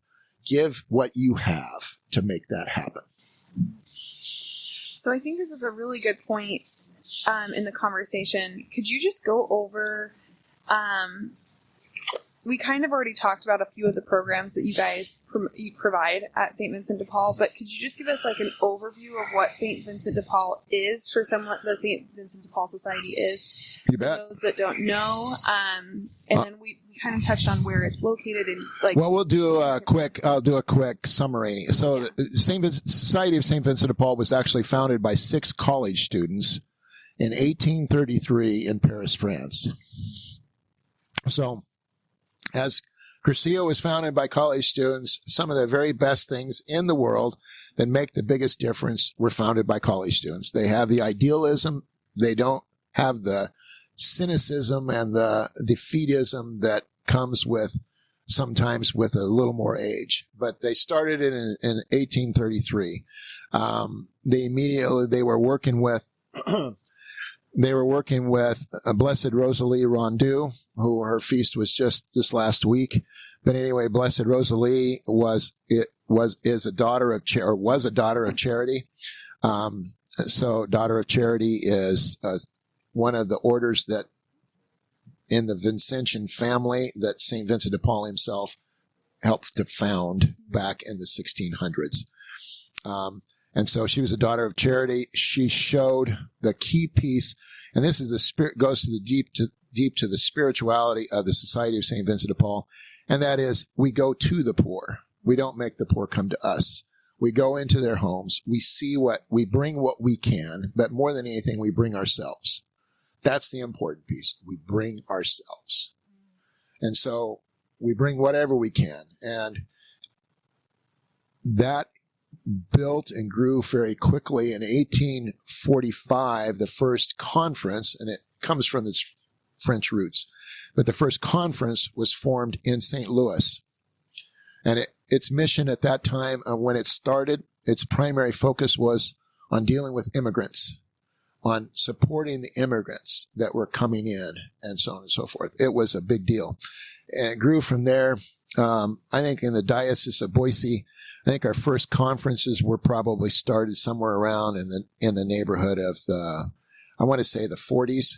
Give what you have to make that happen. So I think this is a really good point in the conversation. Could you just go over, we kind of already talked about a few of the programs that you guys provide at St. Vincent de Paul, but could you just give us an overview of what St. Vincent de Paul is for someone, the St. Vincent de Paul Society is, you bet. For those that don't know, and then we kind of touched on where it's located and Well, I'll do a quick summary. So yeah. The Society of St. Vincent de Paul was actually founded by 6 college students in 1833 in Paris, France. So, as Cursillo was founded by college students, some of the very best things in the world that make the biggest difference were founded by college students. They have the idealism. They don't have the cynicism and the defeatism that comes sometimes with a little more age. But they started it in 1833. They were working with Blessed Rosalie Rondeau, who her feast was just this last week. But anyway, Blessed Rosalie was a daughter of charity. So Daughter of Charity is one of the orders that in the Vincentian family that St. Vincent de Paul himself helped to found back in the 1600s. And so she was a daughter of charity. She showed the key piece, and this is the spirit, goes to the deep to the spirituality of the Society of St. Vincent de Paul. And that is, we go to the poor. We don't make the poor come to us. We go into their homes. We bring what we can, but more than anything, we bring ourselves. That's the important piece. We bring ourselves. And so we bring whatever we can. And that built and grew very quickly. In 1845, the first conference, and it comes from its French roots, but the first conference was formed in St. Louis. And its mission at that time, when it started, its primary focus was on dealing with immigrants, on supporting the immigrants that were coming in, and so on and so forth. It was a big deal. And it grew from there. I think in the diocese of Boise, I think our first conferences were probably started somewhere around in the neighborhood of I want to say the 40s.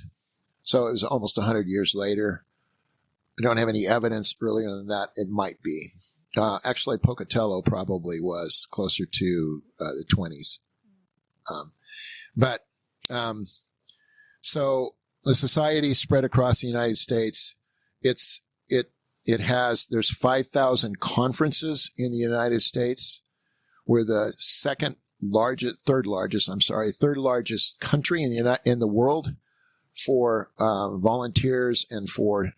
So it was almost 100 years later. I don't have any evidence earlier than that. It might be. Actually, Pocatello probably was closer to the 20s. So the society spread across the United States. There's 5,000 conferences in the United States. We're the third largest country in the world for volunteers and for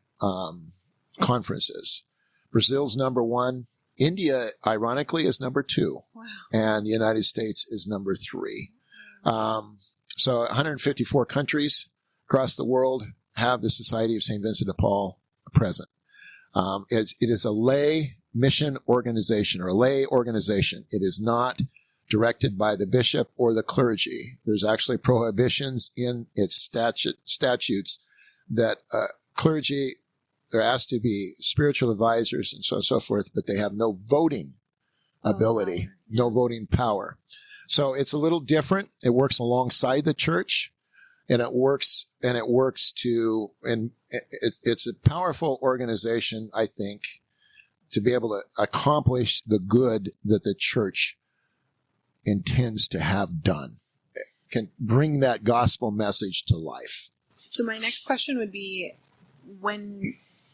conferences. Brazil's number 1. India, ironically, is number 2. Wow. And the United States is number 3. So 154 countries across the world have the Society of St. Vincent de Paul present. It is a lay mission organization or a lay organization. It is not directed by the bishop or the clergy. There's actually prohibitions in its statutes that clergy, they're asked to be spiritual advisors and so on and so forth, but they have no voting ability, no voting power. So it's a little different. It works alongside the church, and it's a powerful organization, I think, to be able to accomplish the good that the church intends to have done. It can bring that gospel message to life. So my next question would be,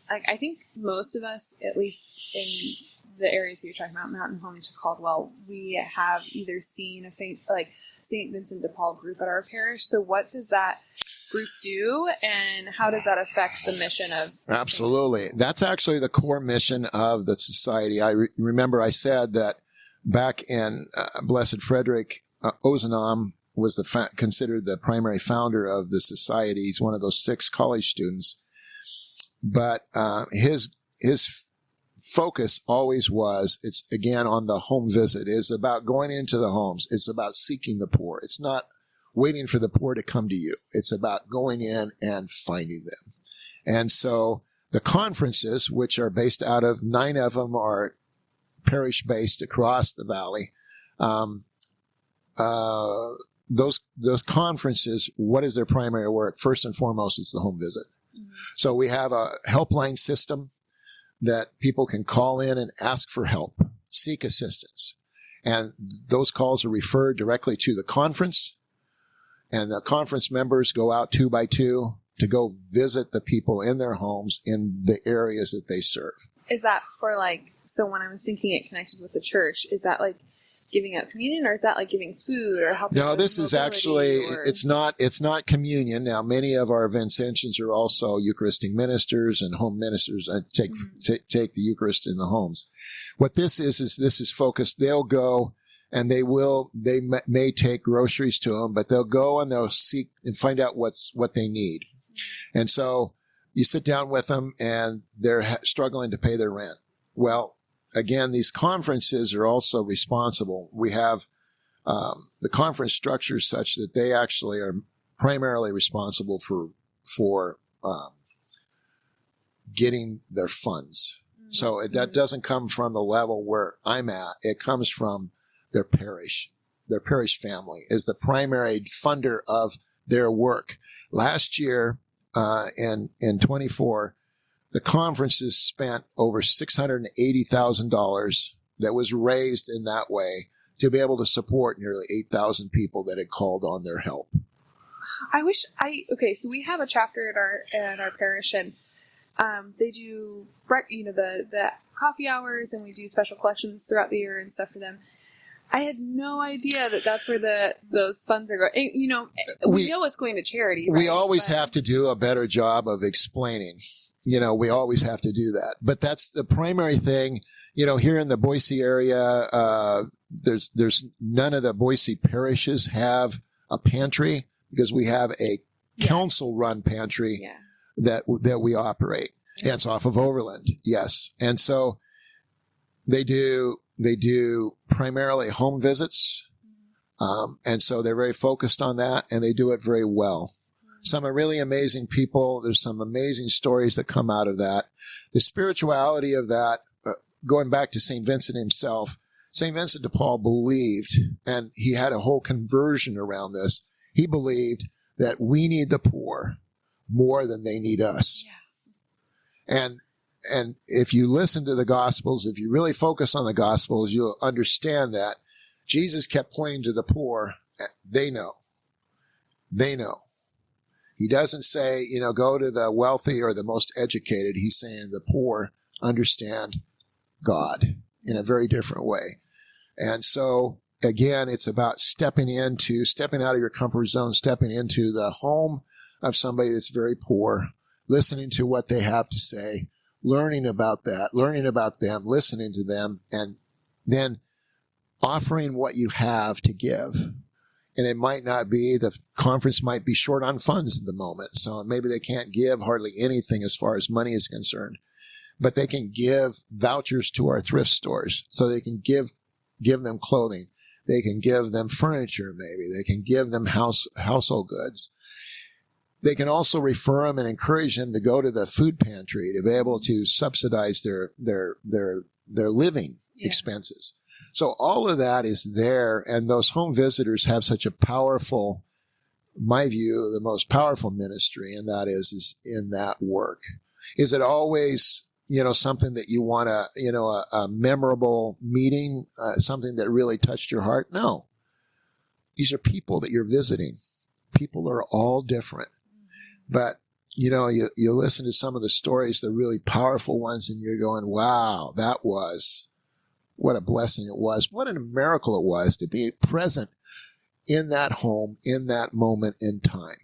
I think most of us, at least in the areas you're talking about, Mountain Home to Caldwell, we have either seen a St. Vincent de Paul group at our parish. So what does that group do, and how does that affect the mission of? Absolutely. That's actually the core mission of the society. I remember I said that back in Blessed Frederick, Ozanam was considered the primary founder of the society. He's one of those 6 college students. But his focus always was, it's again on the home visit. It's about going into the homes. It's about seeking the poor. It's not waiting for the poor to come to you. It's about going in and finding them. And so the conferences, which are based out of 9 of them are parish based across the valley. Those conferences, what is their primary work? First and foremost, it's the home visit. Mm-hmm. So we have a helpline system that people can call in and ask for help, seek assistance. And those calls are referred directly to the conference. And the conference members go out 2 by 2 to go visit the people in their homes in the areas that they serve. Is that for so when I was thinking it connected with the church, is that giving out communion, or is that giving food or helping? No, this is actually, it's not communion. Now, many of our Vincentians are also Eucharistic ministers and home ministers. Take the Eucharist in the homes. What this is focused. They'll go and they may take groceries to them, but they'll go and they'll seek and find out what they need. And so you sit down with them and they're struggling to pay their rent. Well, again, these conferences are also responsible. We have the conference structure such that they actually are primarily responsible for getting their funds. So that doesn't come from the level where I'm at. It comes from their parish. Their parish family is the primary funder of their work. Last year, in 24, the conferences spent over $680,000 that was raised in that way to be able to support nearly 8,000 people that had called on their help. So we have a chapter at our parish, and they do, the coffee hours, and we do special collections throughout the year and stuff for them. I had no idea that that's where those funds are going. We know it's going to charity. Right? We always have to do a better job of explaining. we always have to do that. But that's the primary thing. Here in the Boise area, there's none of the Boise parishes have a pantry because we have a council-run pantry that we operate. Yeah, it's off of Overland, yes. And so they do primarily home visits, and so they're very focused on that, and they do it very well. Some are really amazing people. There's some amazing stories that come out of that. The spirituality of that, going back to St. Vincent himself, St. Vincent de Paul believed, and he had a whole conversion around this, he believed that we need the poor more than they need us. Yeah. And if you listen to the Gospels, if you really focus on the Gospels, you'll understand that Jesus kept pointing to the poor. They know. They know. He doesn't say, go to the wealthy or the most educated. He's saying the poor understand God in a very different way. And so, again, it's about stepping out of your comfort zone, stepping into the home of somebody that's very poor, listening to what they have to say, learning about that, learning about them, listening to them, and then offering what you have to give. And it might not be, the conference might be short on funds at the moment. So maybe they can't give hardly anything as far as money is concerned. But they can give vouchers to our thrift stores. So they can give them clothing. They can give them furniture maybe. They can give them household goods. They can also refer them and encourage them to go to the food pantry to be able to subsidize their living expenses. So all of that is there, and those home visitors have such a powerful, my view, the most powerful ministry, and that is in that work. Is it always, something that you want a memorable meeting, something that really touched your heart? No. These are people that you're visiting. People are all different. But, you listen to some of the stories, the really powerful ones, and you're going, wow, what a blessing it was. What a miracle it was to be present in that home, in that moment in time.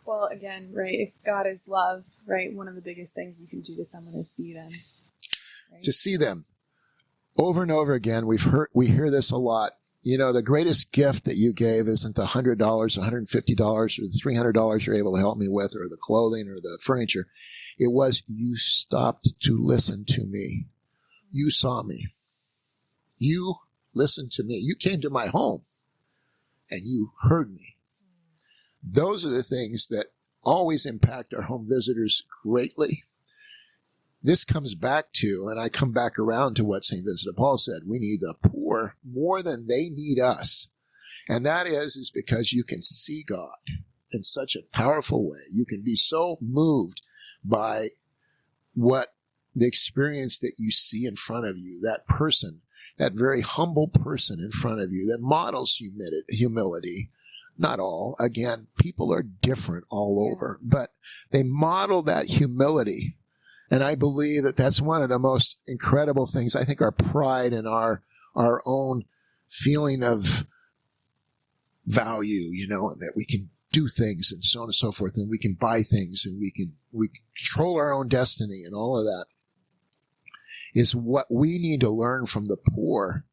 Well, again, right, if God is love, right, one of the biggest things you can do to someone is see them. Right? To see them. Over and over again, we hear this a lot. The greatest gift that you gave isn't the $100, $150, or the $300 you're able to help me with, or the clothing, or the furniture. It was you stopped to listen to me. You saw me. You listened to me. You came to my home, and you heard me. Those are the things that always impact our home visitors greatly. This comes back to, and I come back around to what St. Vincent de Paul said, we need the poor more than they need us. And that is because you can see God in such a powerful way. You can be so moved by what the experience that you see in front of you, that person, that very humble person in front of you that models humility. Not all. Again, people are different all over, but they model that humility. And I believe that that's one of the most incredible things. I think our pride and our own feeling of value, that we can do things and so on and so forth, and we can buy things and we control our own destiny and all of that, is what we need to learn from the poor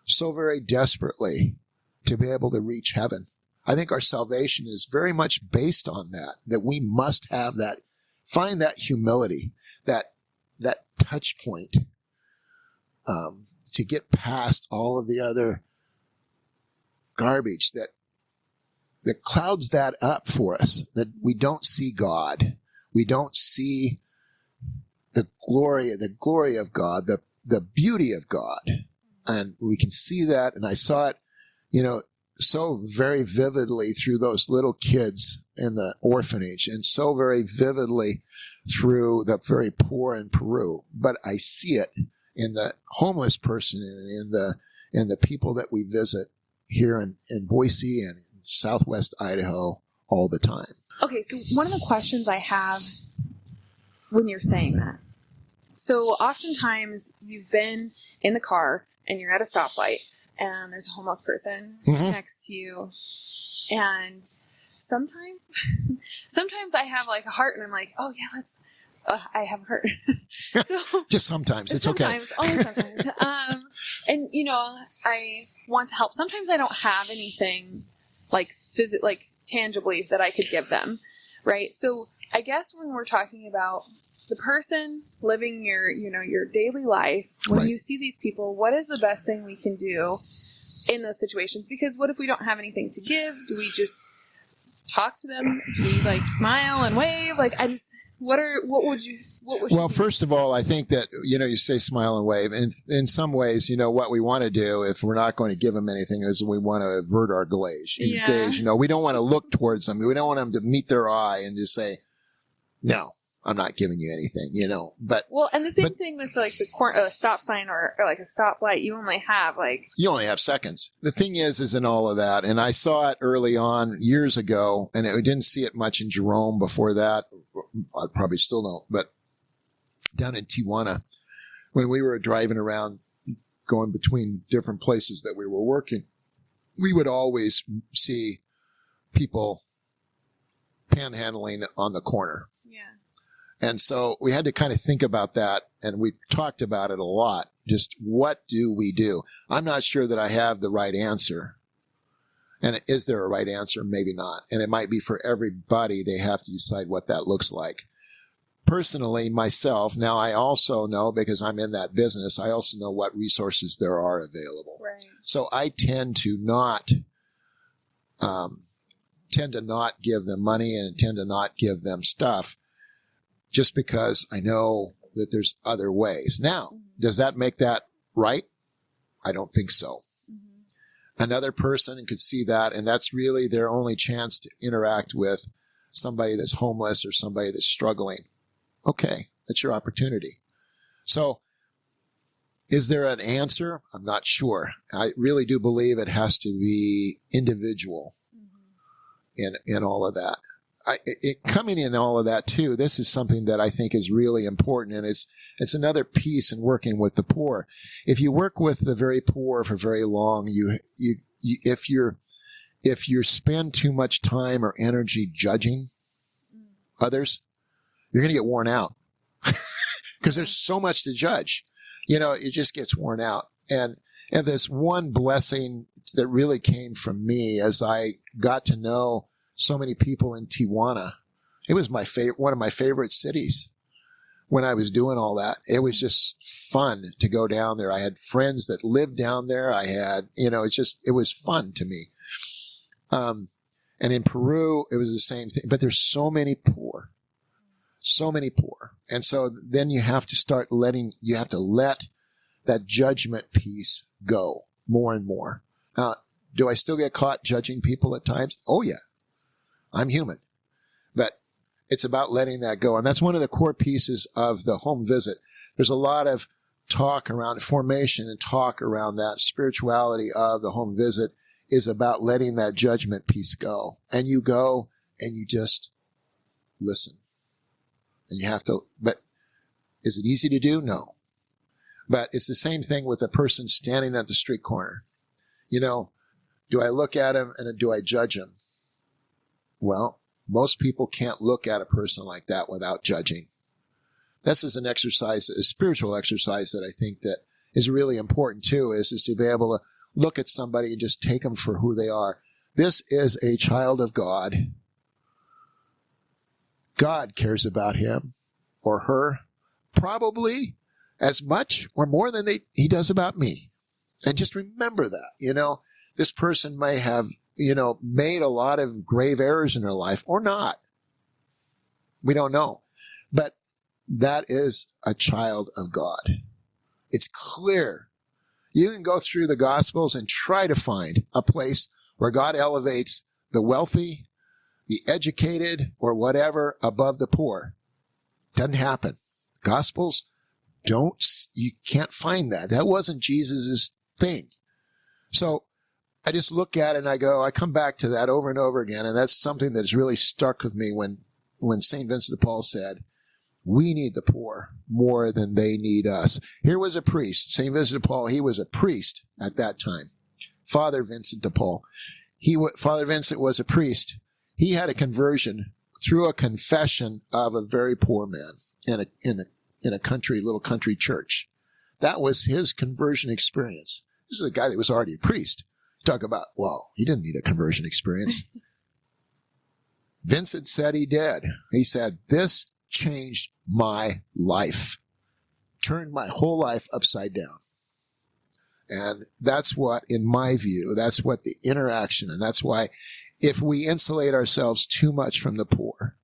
so very desperately to be able to reach heaven. I think our salvation is very much based on that we must have that, find that humility, that touch point, to get past all of the other garbage that clouds that up for us, that we don't see God. We don't see the glory of God, the beauty of God. And we can see that. And I saw it, so very vividly through those little kids in the orphanage, and so very vividly through the very poor in Peru. But I see it in the homeless person and in the people that we visit here in Boise and in Southwest Idaho all the time. Okay, so one of the questions I have when you're saying that, so oftentimes you've been in the car and you're at a stoplight and there's a homeless person next to you, and sometimes I have like a heart and I'm like, oh yeah, I have heard. So just sometimes. It's sometimes, okay. Only sometimes. And I want to help. Sometimes I don't have anything like tangibly that I could give them, right? So I guess when we're talking about the person living your daily life, when you see these people, what is the best thing we can do in those situations? Because what if we don't have anything to give? Do we just talk to them? Do we smile and wave? Well, first of all, I think that, you say smile and wave. And in some ways, what we want to do if we're not going to give them anything is we want to avert our gaze. We don't want to look towards them. We don't want them to meet their eye and just say, no, I'm not giving you anything, But and the same thing with a stop sign or a stoplight. You only have seconds. The thing is in all of that, and I saw it early on years ago, and I didn't see it much in Jerome before that. I probably still don't, but down in Tijuana, when we were driving around, going between different places that we were working, we would always see people panhandling on the corner. Yeah. And so we had to kind of think about that, and we talked about it a lot. Just what do we do? I'm not sure that I have the right answer. And is there a right answer? Maybe not. And it might be for everybody. They have to decide what that looks like. Personally, myself, now I also know, because I'm in that business, I also know what resources there are available. Right. So I tend to not give them money and tend to not give them stuff, just because I know that there's other ways. Now, does that make that right? I don't think so. Another person could see that, and that's really their only chance to interact with somebody that's homeless or somebody that's struggling. Okay, that's your opportunity. So, is there an answer? I'm not sure. I really do believe it has to be individual in all of that. Coming in all of that too, this is something that I think is really important, and it's another piece in working with the poor. If you work with the very poor for very long, if you spend too much time or energy judging others, you're going to get worn out because there's so much to judge. It just gets worn out. And if there's one blessing that really came from me as I got to know so many people in Tijuana, it was one of my favorite cities. When I was doing all that, it was just fun to go down there. I had friends that lived down there. I had, it was fun to me. And in Peru, it was the same thing, but there's so many poor. And so then you have to let that judgment piece go more and more. Do I still get caught judging people at times? Oh yeah. I'm human. But it's about letting that go. And that's one of the core pieces of the home visit. There's a lot of talk around formation and talk around that. Spirituality of the home visit is about letting that judgment piece go. And you go and you just listen. And you have to, but is it easy to do? No. But it's the same thing with a person standing at the street corner. Do I look at him and do I judge him? Well, most people can't look at a person like that without judging. This is a spiritual exercise that I think that is really important too, is to be able to look at somebody and just take them for who they are. This is a child of God. God cares about him or her probably as much or more than he does about me. And just remember that, this person may have made a lot of grave errors in her life or not. We don't know. But that is a child of God. It's clear. You can go through the Gospels and try to find a place where God elevates the wealthy, the educated, or whatever above the poor. Doesn't happen. Gospels you can't find that. That wasn't Jesus's thing. So I just look at it and I come back to that over and over again. And that's something that's really stuck with me when St. Vincent de Paul said, we need the poor more than they need us. Here was a priest, St. Vincent de Paul. He was a priest at that time. Father Vincent de Paul. Father Vincent was a priest. He had a conversion through a confession of a very poor man in a little country church. That was his conversion experience. This is a guy that was already a priest. Talk about, well, he didn't need a conversion experience. Vincent said he did. He said, this changed my life, turned my whole life upside down. And that's what, in my view, that's what the interaction, and that's why if we insulate ourselves too much from the poor,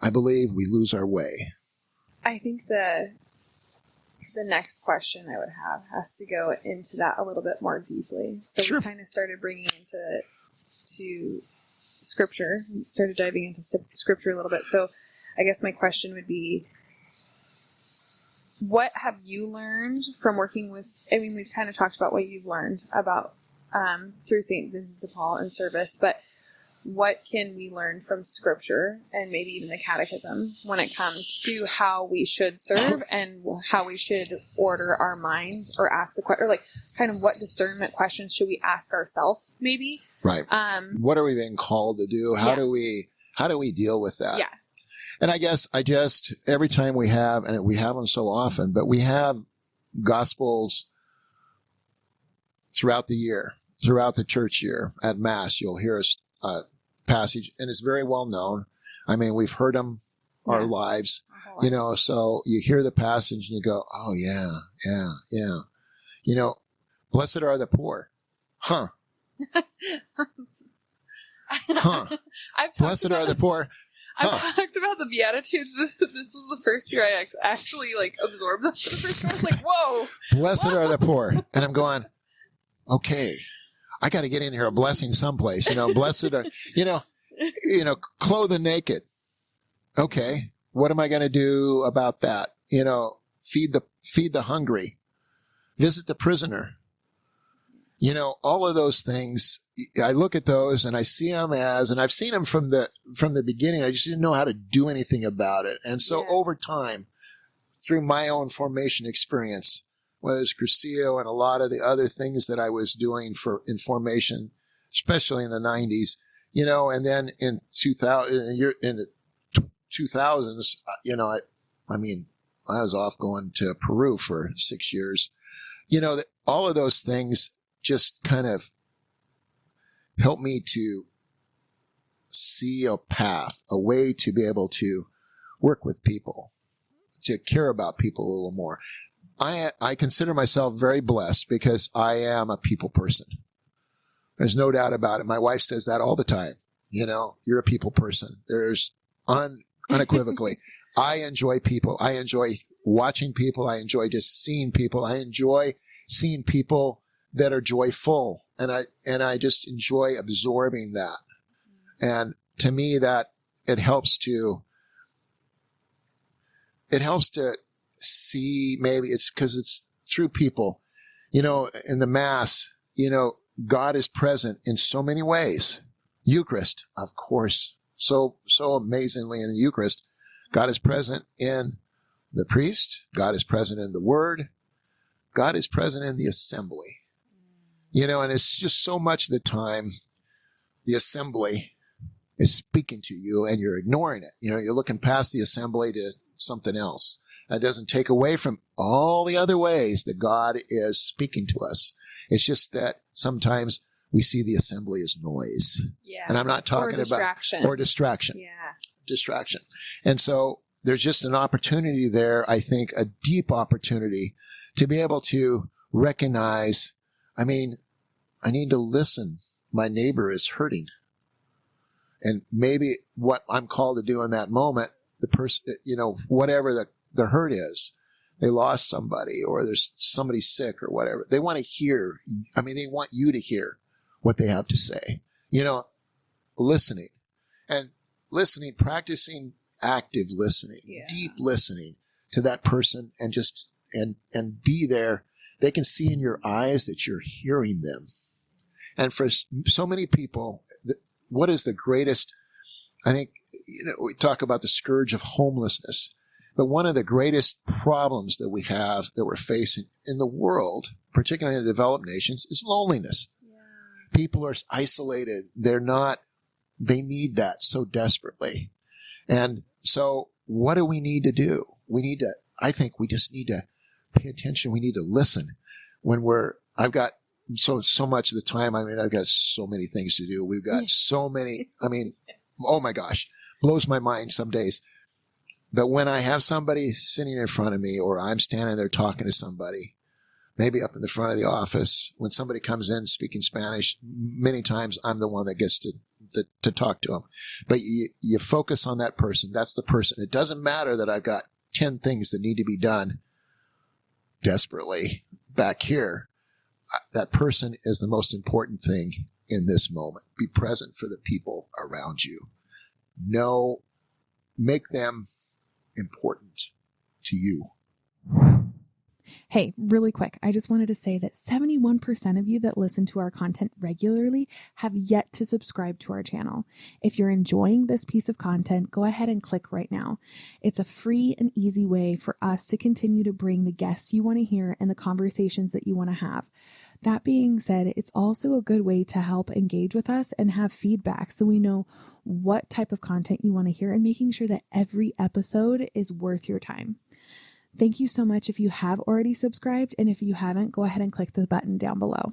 I believe we lose our way. I think the next question I would have has to go into that a little bit more deeply. So Sure. We kind of started bringing into Scripture, started diving into Scripture a little bit. So I guess my question would be, what have you learned from working with, I mean, we've kind of talked about what you've learned about through St. Vincent de Paul and service, but what can we learn from Scripture and maybe even the Catechism when it comes to how we should serve and how we should order our mind or ask the question, or like kind of what discernment questions should we ask ourselves maybe? Right. What are we being called to do? How do we deal with that? Yeah. And I guess every time we have, and we have them so often, but we have Gospels throughout the year, throughout the church year. At Mass, you'll hear a passage, and it's very well known. I mean, we've heard them our lives, so you hear the passage and you go, oh, yeah. Blessed are the poor. Huh. Blessed are the poor. I've talked about the Beatitudes. This was the first year I actually absorbed them for the first time. I was like, whoa. Blessed are the poor. And I'm going, okay, I got to get in here a blessing someplace. Blessed are, clothe the naked. Okay. What am I going to do about that? Feed the hungry, visit the prisoner. All of those things, I look at those and I see them and I've seen them from the beginning. I just didn't know how to do anything about it. And so over time, through my own formation experience, whether it's Crucio and a lot of the other things that I was doing in formation, especially in the 90s, and then in 2000s, I was off going to Peru for 6 years. All of those things just kind of help me to see a path, a way to be able to work with people, to care about people a little more. I consider myself very blessed because I am a people person. There's no doubt about it. My wife says that all the time. You're a people person. There's unequivocally. I enjoy people. I enjoy watching people. I enjoy just seeing people. I enjoy seeing people that are joyful, and I just enjoy absorbing that. And to me, that it helps to see, maybe it's because it's through people. In the Mass, God is present in so many ways. Eucharist, of course, so amazingly in the Eucharist, God is present in the priest. God is present in the Word. God is present in the assembly. And it's just so much of the time the assembly is speaking to you and you're ignoring it. You're looking past the assembly to something else. That doesn't take away from all the other ways that God is speaking to us. It's just that sometimes we see the assembly as noise. Yeah. And I'm not talking about distraction. Yeah. Distraction. And so there's just an opportunity there, I think, a deep opportunity to be able to recognize, I need to listen. My neighbor is hurting. And maybe what I'm called to do in that moment, the person, whatever the hurt is, they lost somebody or there's somebody sick or whatever. They want to hear, they want you to hear what they have to say. Listening. And listening, practicing active listening, deep listening to that person and just, and be there. They can see in your eyes that you're hearing them. And for so many people, what is the greatest, I think, we talk about the scourge of homelessness, but one of the greatest problems that we're facing in the world, particularly in the developed nations, is loneliness. Yeah. People are isolated. They're not they need that so desperately. And so what do we need to do? I think we just need to pay attention. We need to listen I've got so much of the time. I mean, I've got so many things to do. We've got so many, oh my gosh, blows my mind some days. But when I have somebody sitting in front of me, or I'm standing there talking to somebody, maybe up in the front of the office, when somebody comes in speaking Spanish, many times I'm the one that gets to talk to them. But you focus on that person. That's the person. It doesn't matter that I've got 10 things that need to be done desperately back here. That person is the most important thing in this moment. Be present for the people around you. Make them important to you. Hey, really quick, I just wanted to say that 71% of you that listen to our content regularly have yet to subscribe to our channel. If you're enjoying this piece of content, go ahead and click right now. It's a free and easy way for us to continue to bring the guests you want to hear and the conversations that you want to have. That being said, it's also a good way to help engage with us and have feedback so we know what type of content you want to hear and making sure that every episode is worth your time. Thank you so much if you have already subscribed, and if you haven't, go ahead and click the button down below.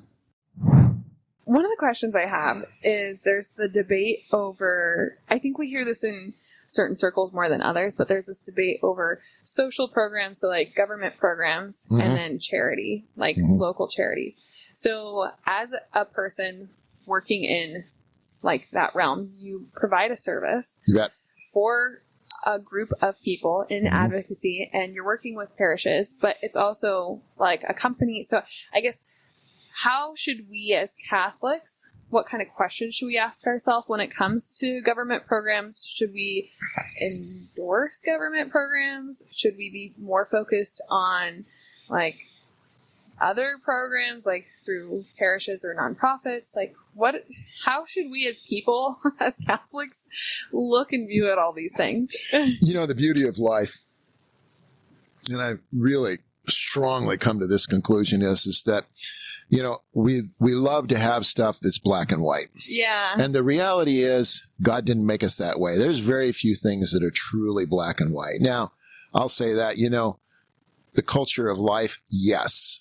One of the questions I have is there's the debate over, I think we hear this in certain circles more than others, but there's this debate over social programs, so like government programs, and then charity, like local charities. So as a person working in like that realm, you provide a service for a group of people in advocacy, and you're working with parishes, but it's also like a company. So I guess, how should we as Catholics, what kind of questions should we ask ourselves when it comes to government programs? Should we endorse government programs? Should we be more focused on like other programs, like through parishes or nonprofits? Like how should we as people, as Catholics, look and view at all these things? The beauty of life, and I really strongly come to this conclusion, is that, we love to have stuff that's black and white. Yeah. And the reality is God didn't make us that way. There's very few things that are truly black and white. Now, I'll say that, the culture of life, yes,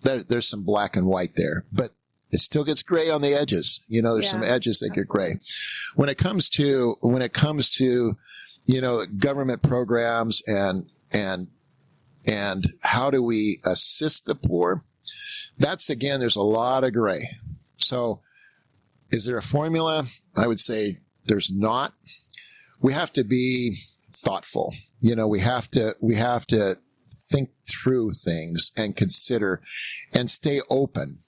there's some black and white there, but it still gets gray on the edges. There's some edges that get gray. When it comes to government programs and how do we assist the poor, that's, again, there's a lot of gray. So is there a formula? I would say there's not. We have to be thoughtful. We have to think through things and consider and stay open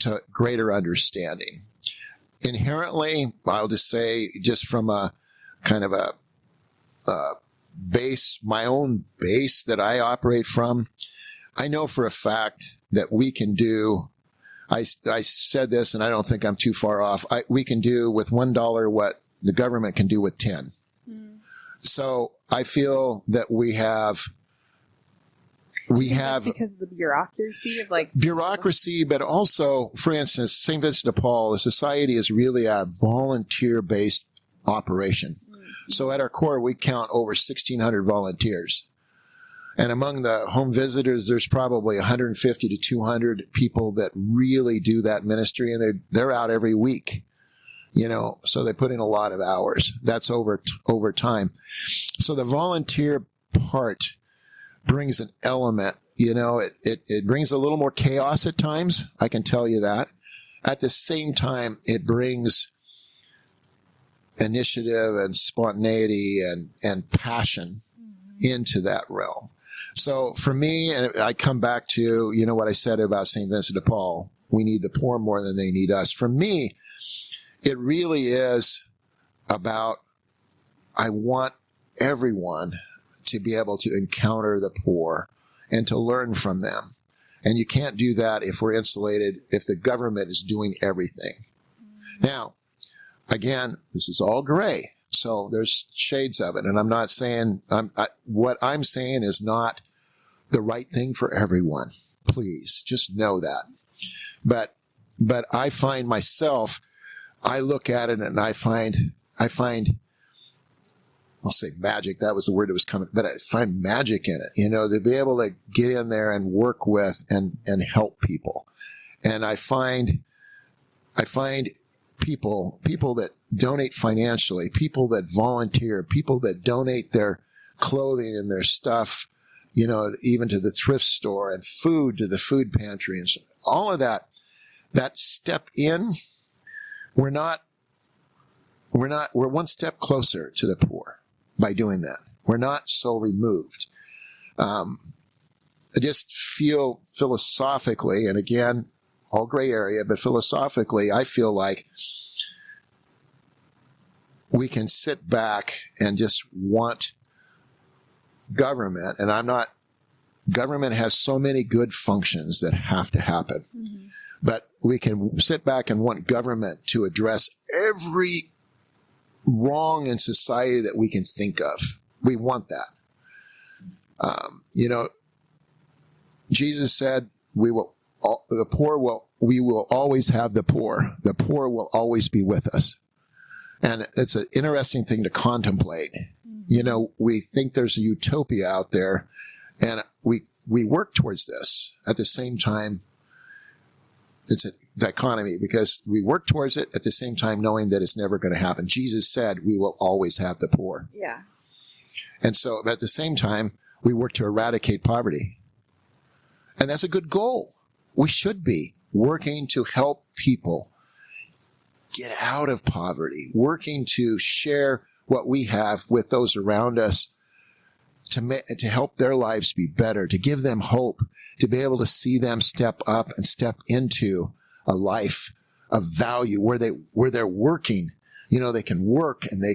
to greater understanding. Inherently, I'll just say, just from a kind of a base, my own base that I operate from, I know for a fact that we can do, I said this and I don't think I'm too far off, we can do with $1 what the government can do with 10. So I feel that we have because of the bureaucracy of bureaucracy, but also, for instance, St. Vincent de Paul, the society is really a volunteer-based operation. So at our core, we count over 1,600 volunteers. And among the home visitors, there's probably 150 to 200 people that really do that ministry, and they're out every week. So they put in a lot of hours. That's over time. So the volunteer part brings an element, it brings a little more chaos at times. I can tell you that. At the same time, it brings initiative and spontaneity and passion into that realm. So for me, and I come back to, what I said about St. Vincent de Paul, we need the poor more than they need us. For me, it really is about, I want everyone to be able to encounter the poor and to learn from them. And you can't do that if we're insulated, if the government is doing everything. Now, again, this is all gray. So there's shades of it. And I'm not saying, what I'm saying is not the right thing for everyone. Please, just know that. But I find myself, I look at it and I find, I'll say magic. That was the word that was coming, but I find magic in it, to be able to get in there and work with and help people. And I find people that donate financially, people that volunteer, people that donate their clothing and their stuff, even to the thrift store, and food to the food pantry, and so, all of that step in, we're one step closer to the poor by doing that. We're not so removed. I just feel philosophically, and again, all gray area, but philosophically, I feel like we can sit back and just want government, and government has so many good functions that have to happen. Mm-hmm. But we can sit back and want government to address every wrong in society that we can think of. We want that. Jesus said, we will always have the poor. The poor will always be with us. And it's an interesting thing to contemplate. We think there's a utopia out there, and we work towards this. At the same time, it's a dichotomy, because we work towards it at the same time knowing that it's never going to happen. Jesus said we will always have the poor. Yeah. And so at the same time, we work to eradicate poverty. And that's a good goal. We should be working to help people get out of poverty, working to share what we have with those around us, to help their lives be better, to give them hope, to be able to see them step up and step into a life of value where they're working. They can work, and they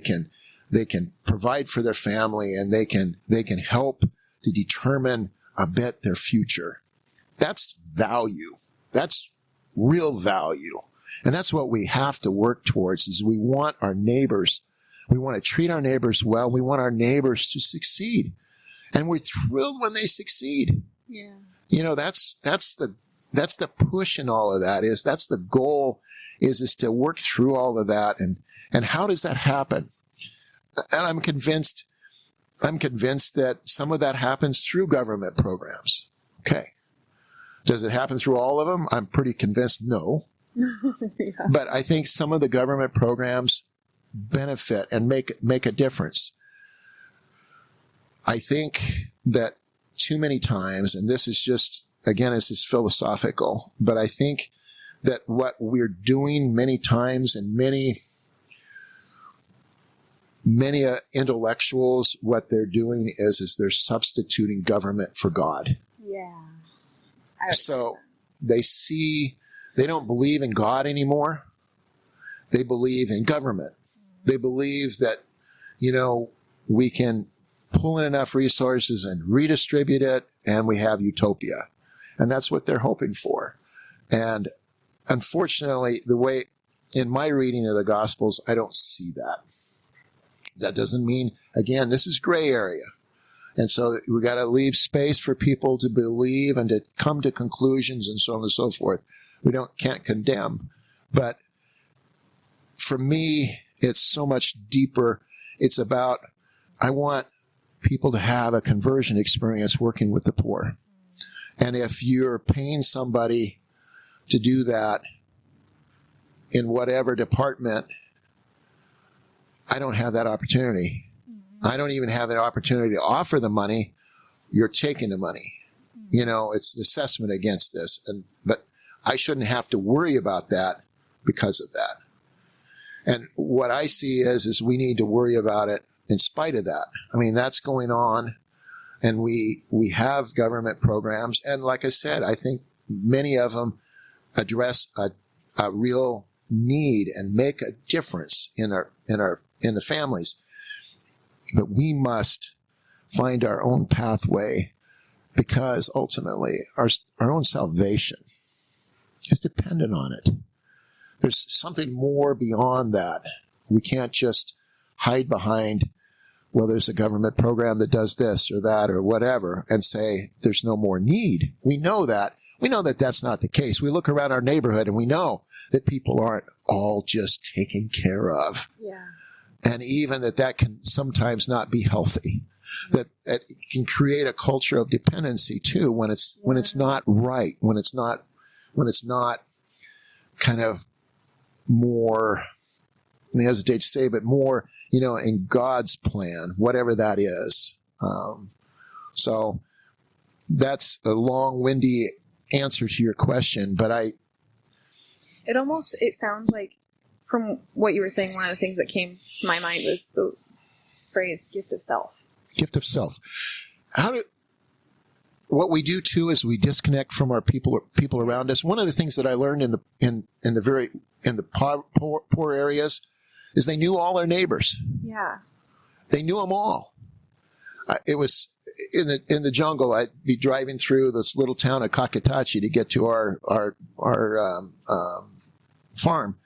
can provide for their family, and they can help to determine a bit their future. That's value. That's real value. And that's what we have to work towards, is we want our neighbors. We want to treat our neighbors well. We want our neighbors to succeed. And we're thrilled when they succeed. Yeah. That's the push in all of that. That's the goal, is to work through all of that. And how does that happen? And I'm convinced that some of that happens through government programs. Okay. Does it happen through all of them? I'm pretty convinced no. Yeah. But I think some of the government programs benefit and make a difference. I think that too many times, and this is just, again, this is philosophical, but I think that what we're doing many times, and many intellectuals, what they're doing is they're substituting government for God. Yeah. So they don't believe in God anymore. They believe in government. They believe that, we can pull in enough resources and redistribute it, and we have utopia. And that's what they're hoping for. And unfortunately, the way, in my reading of the Gospels, I don't see that. That doesn't mean, again, this is gray area. And so we got to leave space for people to believe and to come to conclusions and so on and so forth. We can't condemn. But for me, it's so much deeper. It's about, I want people to have a conversion experience working with the poor. And if you're paying somebody to do that in whatever department, I don't have that opportunity. I don't even have an opportunity to offer the money. You're taking the money. It's an assessment against this. But I shouldn't have to worry about that because of that. And what I see is we need to worry about it in spite of that. I mean, that's going on. And we have government programs. And like I said, I think many of them address a real need and make a difference in the families. But we must find our own pathway, because ultimately our own salvation is dependent on it. There's something more beyond that. We can't just hide behind, well, there's a government program that does this or that or whatever, and say there's no more need. We know that. We know that that's not the case. We look around our neighborhood and we know that people aren't all just taken care of. Yeah. And even that can sometimes not be healthy. That it can create a culture of dependency too when it's not right, when it's not kind of more, I hesitate to say, but more, in God's plan, whatever that is. So that's a long-winded answer to your question, but it sounds like, from what you were saying, one of the things that came to my mind was the phrase gift of self. Gift of self. What we do too is we disconnect from our people around us. One of the things that I learned in the poor areas is they knew all their neighbors. Yeah. They knew them all. It was in the jungle. I'd be driving through this little town of Kakatachi to get to our farm,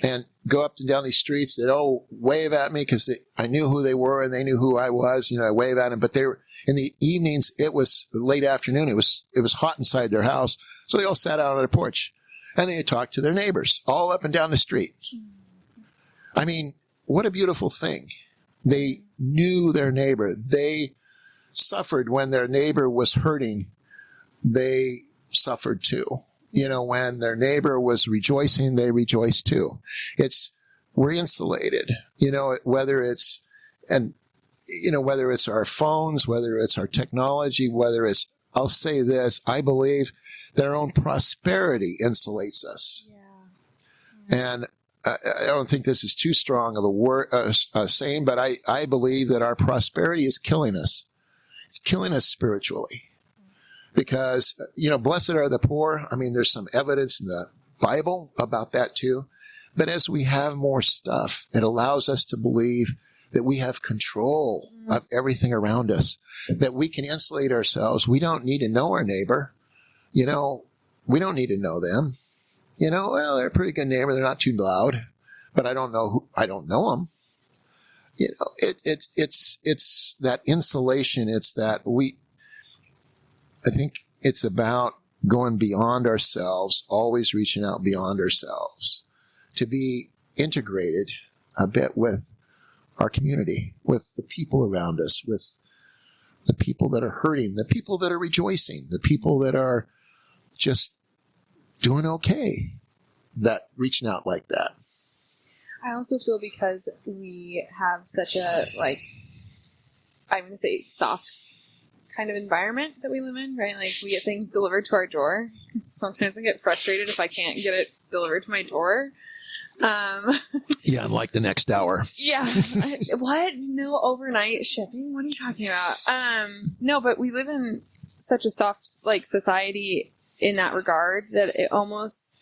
and go up and down these streets. They'd all wave at me because I knew who they were and they knew who I was. I wave at them, but they were in the evenings. It was late afternoon. It was hot inside their house, so they all sat out on their porch and they talked to their neighbors all up and down the street. I mean, what a beautiful thing. They knew their neighbor. They suffered when their neighbor was hurting. They suffered too. When their neighbor was rejoicing, they rejoiced too. We're insulated, whether it's our phones, whether it's our technology, I'll say this, I believe that our own prosperity insulates us. Yeah. And I don't think this is too strong of a word, saying, but I believe that our prosperity is killing us. It's killing us spiritually. Because, blessed are the poor. I mean, there's some evidence in the Bible about that too. But as we have more stuff, it allows us to believe that we have control of everything around us, that we can insulate ourselves. We don't need to know our neighbor. We don't need to know them. Well, they're a pretty good neighbor. They're not too loud, but I don't know them. It's that insulation. It's that I think it's about going beyond ourselves, always reaching out beyond ourselves to be integrated a bit with our community, with the people around us, with the people that are hurting, the people that are rejoicing, the people that are just doing okay, that reaching out like that. I also feel because we have such a, I'm going to say soft kind of environment that we live in, right? Like, we get things delivered to our door. Sometimes I get frustrated if I can't get it delivered to my door. Yeah, unlike the next hour. Yeah. What? No overnight shipping? What are you talking about? No, but we live in such a soft, society in that regard that it almost,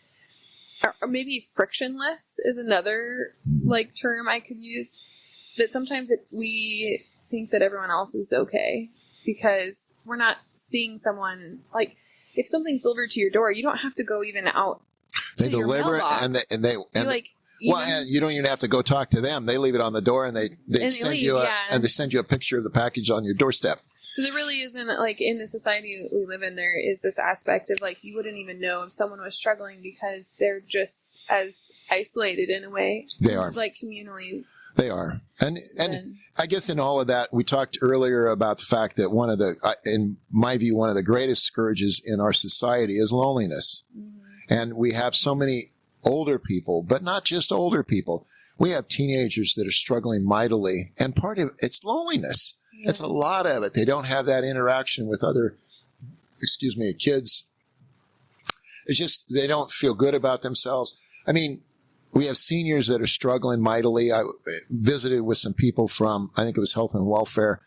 or maybe frictionless is another, term I could use, that sometimes we think that everyone else is okay because we're not seeing someone, if something's delivered to your door, you don't have to go even out. They deliver it and you don't even have to go talk to them. They leave it on the door and they send you a picture of the package on your doorstep. So there really isn't, in the society we live in, there is this aspect of, you wouldn't even know if someone was struggling because they're just as isolated in a way. They are. Communally. They are. And I guess in all of that, we talked earlier about the fact that in my view, one of the greatest scourges in our society is loneliness. Mm-hmm. And we have so many older people, but not just older people. We have teenagers that are struggling mightily. And part of it's loneliness. Yeah. It's a lot of it. They don't have that interaction with other, kids. It's just they don't feel good about themselves. I mean, we have seniors that are struggling mightily. I visited with some people from, I think it was Health and Welfare.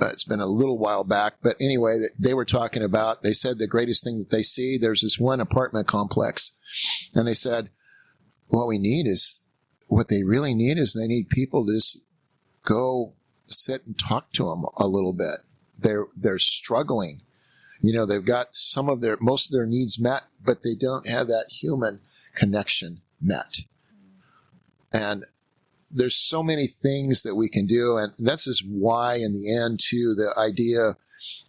It's been a little while back. But anyway, they were talking about, they said the greatest thing that they see, there's this one apartment complex. And they said, what they really need is they need people to just go sit and talk to them a little bit. They're struggling. They've got most of their needs met, but they don't have that human connection met. And there's so many things that we can do. And this is why, in the end, too, the idea,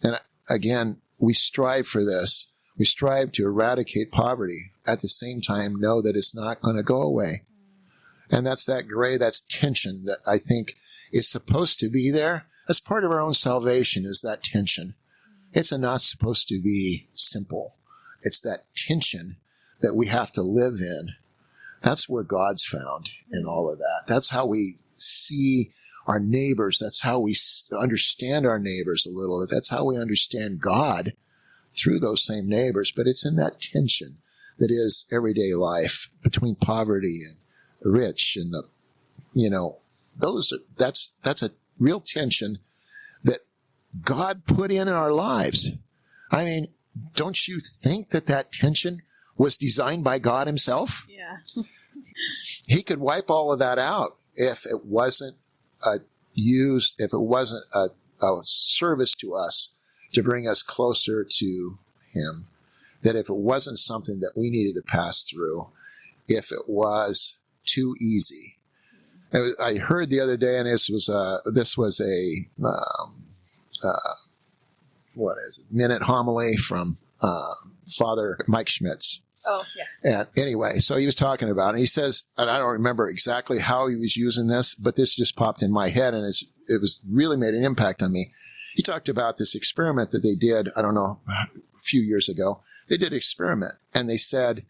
and again, we strive for this. We strive to eradicate poverty. At the same time, know that it's not going to go away. And that's that's tension that I think is supposed to be there. As part of our own salvation is that tension. It's not supposed to be simple. It's that tension that we have to live in. That's where God's found in all of that. That's how we see our neighbors. That's how we understand our neighbors a little bit. That's how we understand God through those same neighbors. But it's in that tension that is everyday life between poverty and the rich and that's a real tension that God put in our lives. I mean, don't you think that tension was designed by God himself? Yeah. He could wipe all of that out if it wasn't if it wasn't a service to us to bring us closer to him. That if it wasn't something that we needed to pass through, if it was too easy. I heard the other day, and this was a minute homily from Father Mike Schmitz. Oh, yeah. And anyway, so he was talking about it. And he says, and I don't remember exactly how he was using this, but this just popped in my head, and it was really made an impact on me. He talked about this experiment that they did, I don't know, a few years ago. They did an experiment, and they said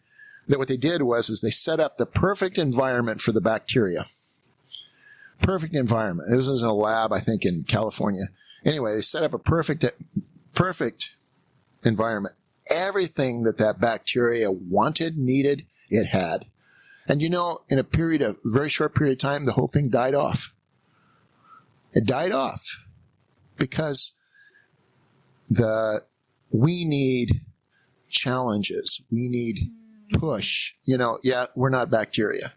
that what they did was they set up the perfect environment for the bacteria. Perfect environment. It was in a lab, I think, in California. Anyway, they set up a perfect environment. Everything that bacteria wanted, needed, it had. And in a very short period of time, the whole thing died off. It died off because we need challenges. We need push. We're not bacteria.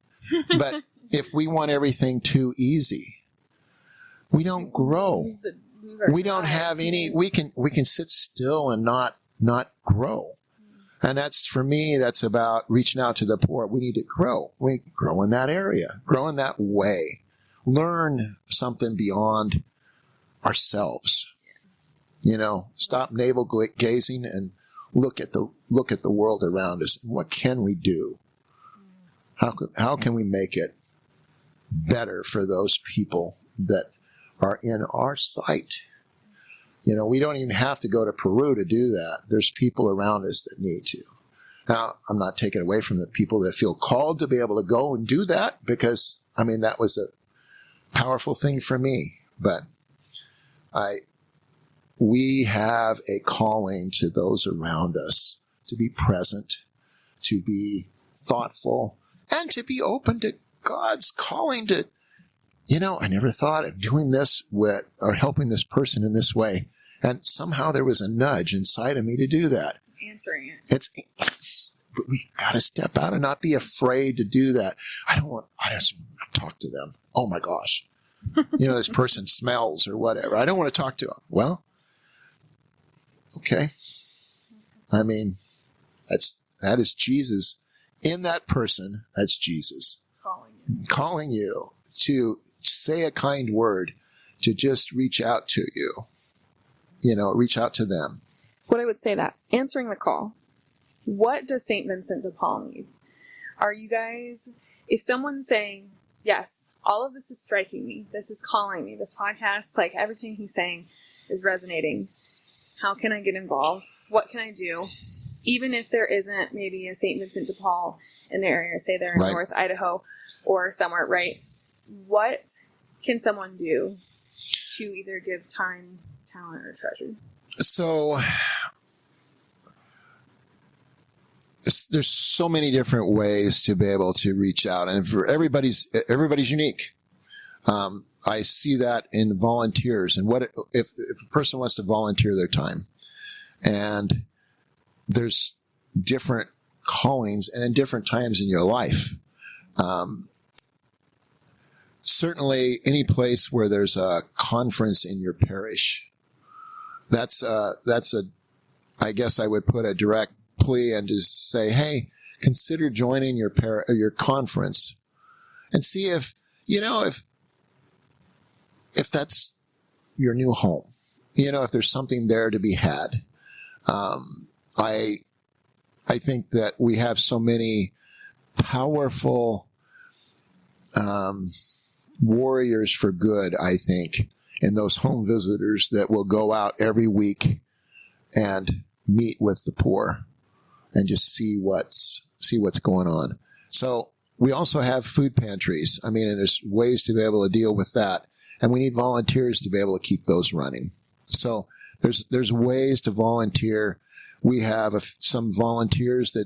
But if we want everything too easy, we don't grow. We don't have any, we can sit still and not grow. And for me, that's about reaching out to the poor. We need to grow. We grow in that area, grow in that way, learn something beyond ourselves. Stop navel gazing and look at the world around us. What can we do? How can we make it better for those people that are in our sight? We don't even have to go to Peru to do that. There's people around us that need to. Now, I'm not taking away from the people that feel called to be able to go and do that, because, that was a powerful thing for me. But we have a calling to those around us to be present, to be thoughtful, and to be open to God's calling to, I never thought of doing this or helping this person in this way. And somehow there was a nudge inside of me to do that. Answering it. But we got to step out and not be afraid to do that. I just want to talk to them. Oh my gosh. This person smells or whatever. I don't want to talk to them. Well, okay. That is Jesus. In that person, that's Jesus. Calling you to say a kind word, to just reach out to you. Reach out to them. What I would say that, answering the call, what does St. Vincent de Paul need? Are you guys, if someone's saying, yes, all of this is striking me, this is calling me, this podcast, like everything he's saying is resonating, how can I get involved? What can I do? Even if there isn't maybe a St. Vincent de Paul in the area, say they're in North Idaho or somewhere, right? What can someone do to either give time, talent, or treasure? So there's so many different ways to be able to reach out, and for everybody's unique. I see that in volunteers, and if a person wants to volunteer their time, and there's different callings and in different times in your life. Certainly any place where there's a conference in your parish, I guess I would put a direct plea and just say, hey, consider joining your conference and see if that's your new home, if there's something there to be had. I I think that we have so many powerful warriors for good, I think, and those home visitors that will go out every week and meet with the poor and just see what's going on. So we also have food pantries. I mean, and there's ways to be able to deal with that. And we need volunteers to be able to keep those running. So there's ways to volunteer. We have some volunteers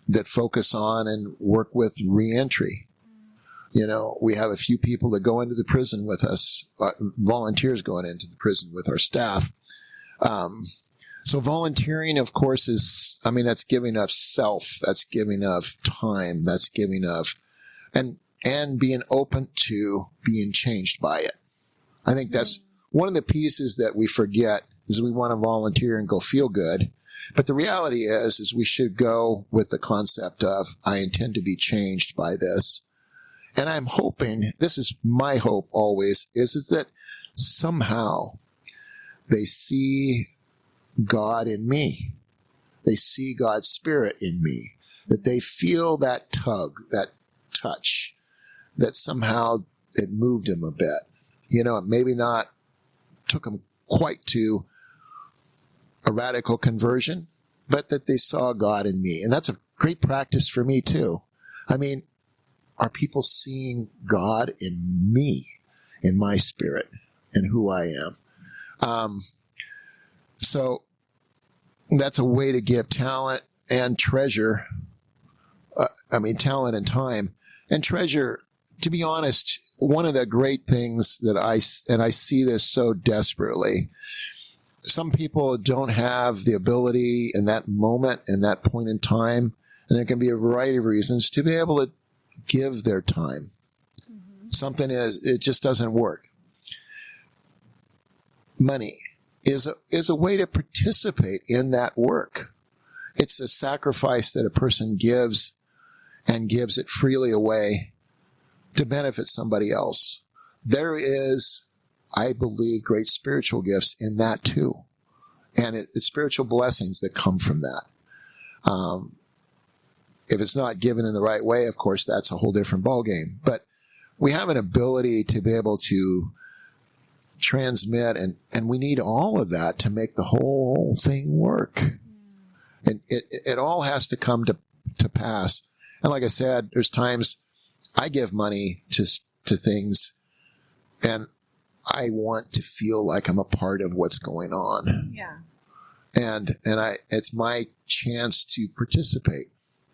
that focus on and work with reentry. You know, we have a few people that go into the prison with us, volunteers going into the prison with our staff. So volunteering, of course, that's giving of self, that's giving of time, that's giving of, and being open to being changed by it. I think that's one of the pieces that we forget is we want to volunteer and go feel good. But the reality is we should go with the concept of, I intend to be changed by this. And I'm hoping, this is my hope always, is that somehow they see God in me. They see God's Spirit in me. That they feel that tug, that touch, that somehow it moved them a bit. You know, maybe not took them quite to a radical conversion, but that they saw God in me. And that's a great practice for me too. I mean, are people seeing God in me, in my spirit, and who I am? So that's a way to give talent and treasure. Talent and time and treasure. To be honest, one of the great things that I see this so desperately, some people don't have the ability in that moment, in that point in time, and there can be a variety of reasons to be able to give their time. Mm-hmm. It just doesn't work. Money is a way to participate in that work. It's a sacrifice that a person gives and gives it freely away to benefit somebody else. There is, I believe, great spiritual gifts in that too. And it's spiritual blessings that come from that. If it's not given in the right way, of course, that's a whole different ballgame. But we have an ability to be able to transmit, and we need all of that to make the whole thing work. And it all has to come to pass. And like I said, there's times I give money to things, and I want to feel like I'm a part of what's going on. Yeah. And it's my chance to participate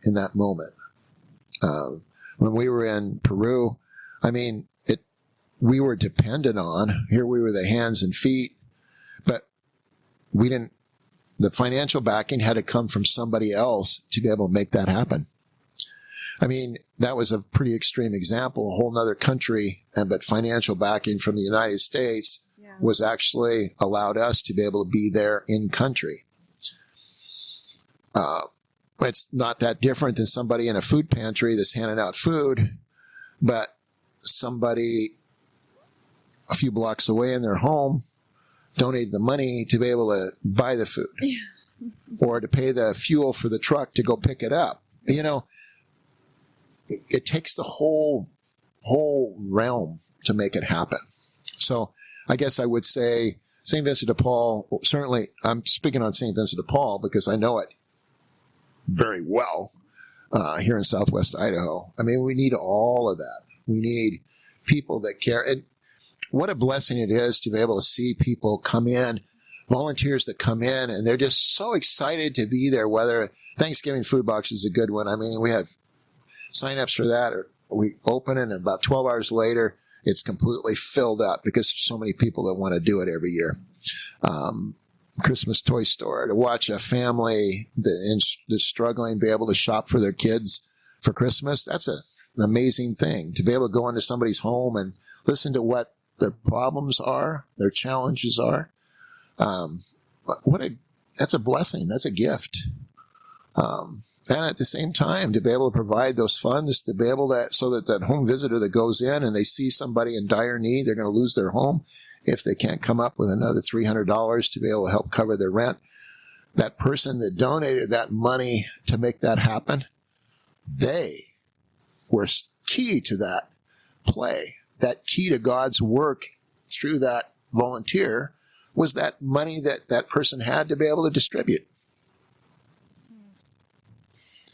in that moment. When we were in Peru, we were dependent on, here we were the hands and feet, but the financial backing had to come from somebody else to be able to make that happen. That was a pretty extreme example, a whole nother country, but financial backing from the United States was actually allowed us to be able to be there in country. It's not that different than somebody in a food pantry that's handing out food, but somebody a few blocks away in their home donated the money to be able to buy the food or to pay the fuel for the truck to go pick it up. You know, it takes the whole realm to make it happen. So I guess I would say St. Vincent de Paul, certainly I'm speaking on St. Vincent de Paul because I know it very well here in Southwest Idaho. We need all of that. We need people that care. And what a blessing it is to be able to see people come in, volunteers that come in, and they're just so excited to be there, whether Thanksgiving food box is a good one. We have sign-ups for that. Or we open it, and about 12 hours later, it's completely filled up because there's so many people that want to do it every year. Christmas toy store, to watch a family that's struggling be able to shop for their kids for Christmas. That's an amazing thing to be able to go into somebody's home and listen to what their problems are, their challenges are. That's a blessing. That's a gift. And at the same time, to be able to provide those funds, to be able to, so that home visitor that goes in and they see somebody in dire need, they're going to lose their home if they can't come up with another $300 to be able to help cover their rent. that person that donated that money to make that happen, they were key to that play. That key to God's work through that volunteer was that money that that person had to be able to distribute.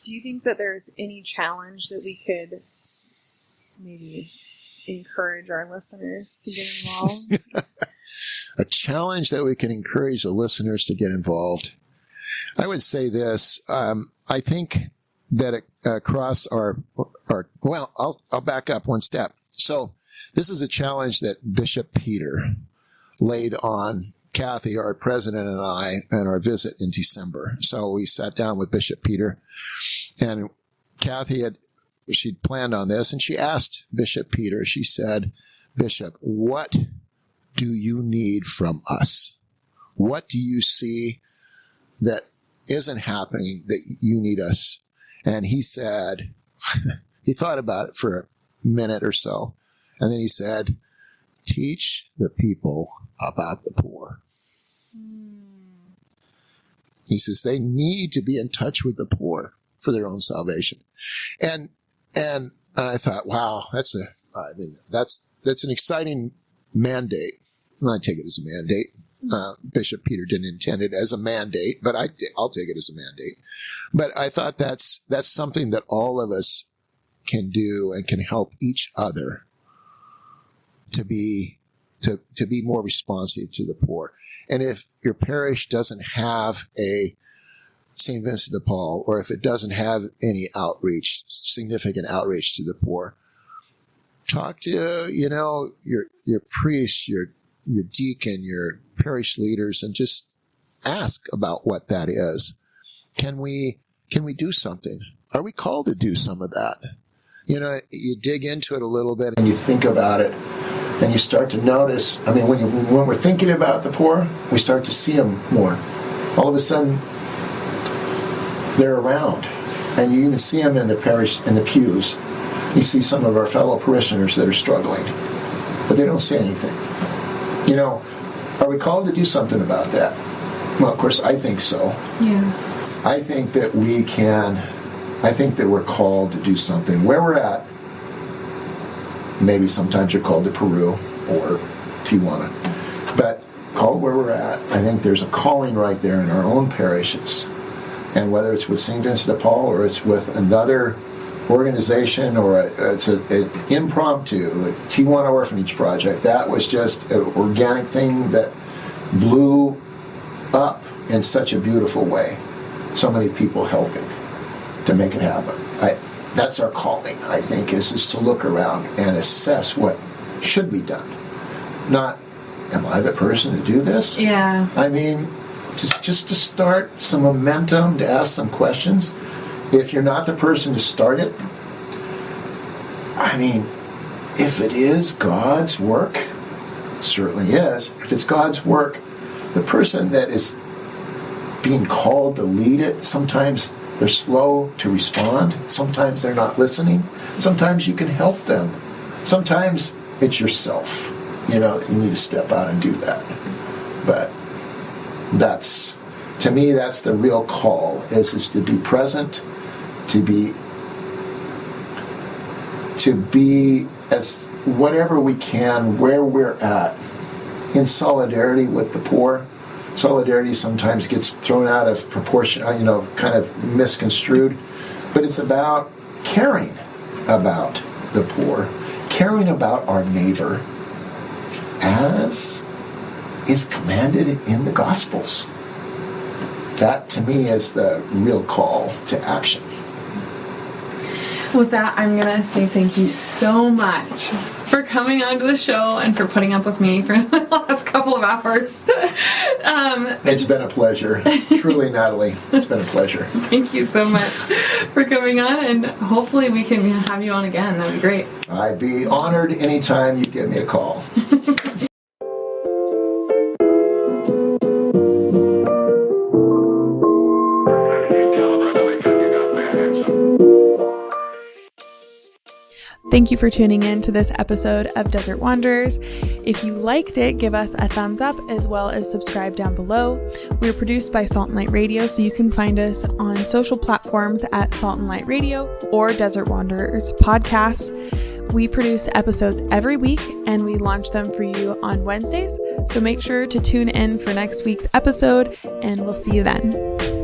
Do you think that there's any challenge that we could maybe encourage our listeners to get involved? A challenge that we can encourage the listeners to get involved. I would say this. I think that across I'll back up one step. So this is a challenge that Bishop Peter laid on Kathy, our president, and I, on our visit in December. So we sat down with Bishop Peter, and Kathy she'd planned on this, and she asked Bishop Peter, she said, Bishop, what do you need from us? What do you see that isn't happening that you need us? And he said, he thought about it for a minute or so, and then he said, teach the people about the poor. He says they need to be in touch with the poor for their own salvation. And I thought, wow, that's an exciting mandate. And I take it as a mandate. Bishop Peter didn't intend it as a mandate, but I'll take it as a mandate. But I thought that's something that all of us can do and can help each other to be more responsive to the poor. And if your parish doesn't have a St. Vincent de Paul, or if it doesn't have any outreach, significant outreach to the poor, talk to, your priest, your deacon, your parish leaders, and just ask about what that is. Can we do something? Are we called to do some of that? You dig into it a little bit and you think about it, and you start to notice, when we're thinking about the poor, we start to see them more. All of a sudden, they're around. And you even see them in the parish, in the pews. You see some of our fellow parishioners that are struggling, but they don't say anything. Are we called to do something about that? Well, of course, I think so. Yeah. I think that we're called to do something. Where we're at, maybe sometimes you're called to Peru or Tijuana, but called where we're at, I think there's a calling right there in our own parishes. And whether it's with St. Vincent de Paul or it's with another organization or it's an impromptu, like Tijuana Orphanage Project, that was just an organic thing that blew up in such a beautiful way. So many people helping to make it happen. That's our calling, I think, is to look around and assess what should be done. Not, am I the person to do this? Yeah. Just to start some momentum, to ask some questions. If you're not the person to start it, if it is God's work, certainly is. If it's God's work, the person that is being called to lead it, sometimes they're slow to respond. Sometimes they're not listening. Sometimes you can help them. Sometimes it's yourself. You need to step out and do that. But to me, that's the real call, is to be present, to be as whatever we can, where we're at, in solidarity with the poor. Solidarity sometimes gets thrown out of proportion, kind of misconstrued, but it's about caring about the poor, caring about our neighbor, as is commanded in the Gospels. That, to me, is the real call to action. With that, I'm going to say thank you so much for coming onto the show and for putting up with me for the last couple of hours. It's been a pleasure. Truly, Natalie, it's been a pleasure. Thank you so much for coming on, and hopefully we can have you on again. That'd be great. I'd be honored anytime you give me a call. Thank you for tuning in to this episode of Desert Wanderers. If you liked it, give us a thumbs up as well as subscribe down below. We're produced by Salt and Light Radio, so you can find us on social platforms at Salt and Light Radio or Desert Wanderers Podcast. We produce episodes every week and we launch them for you on Wednesdays. So make sure to tune in for next week's episode and we'll see you then.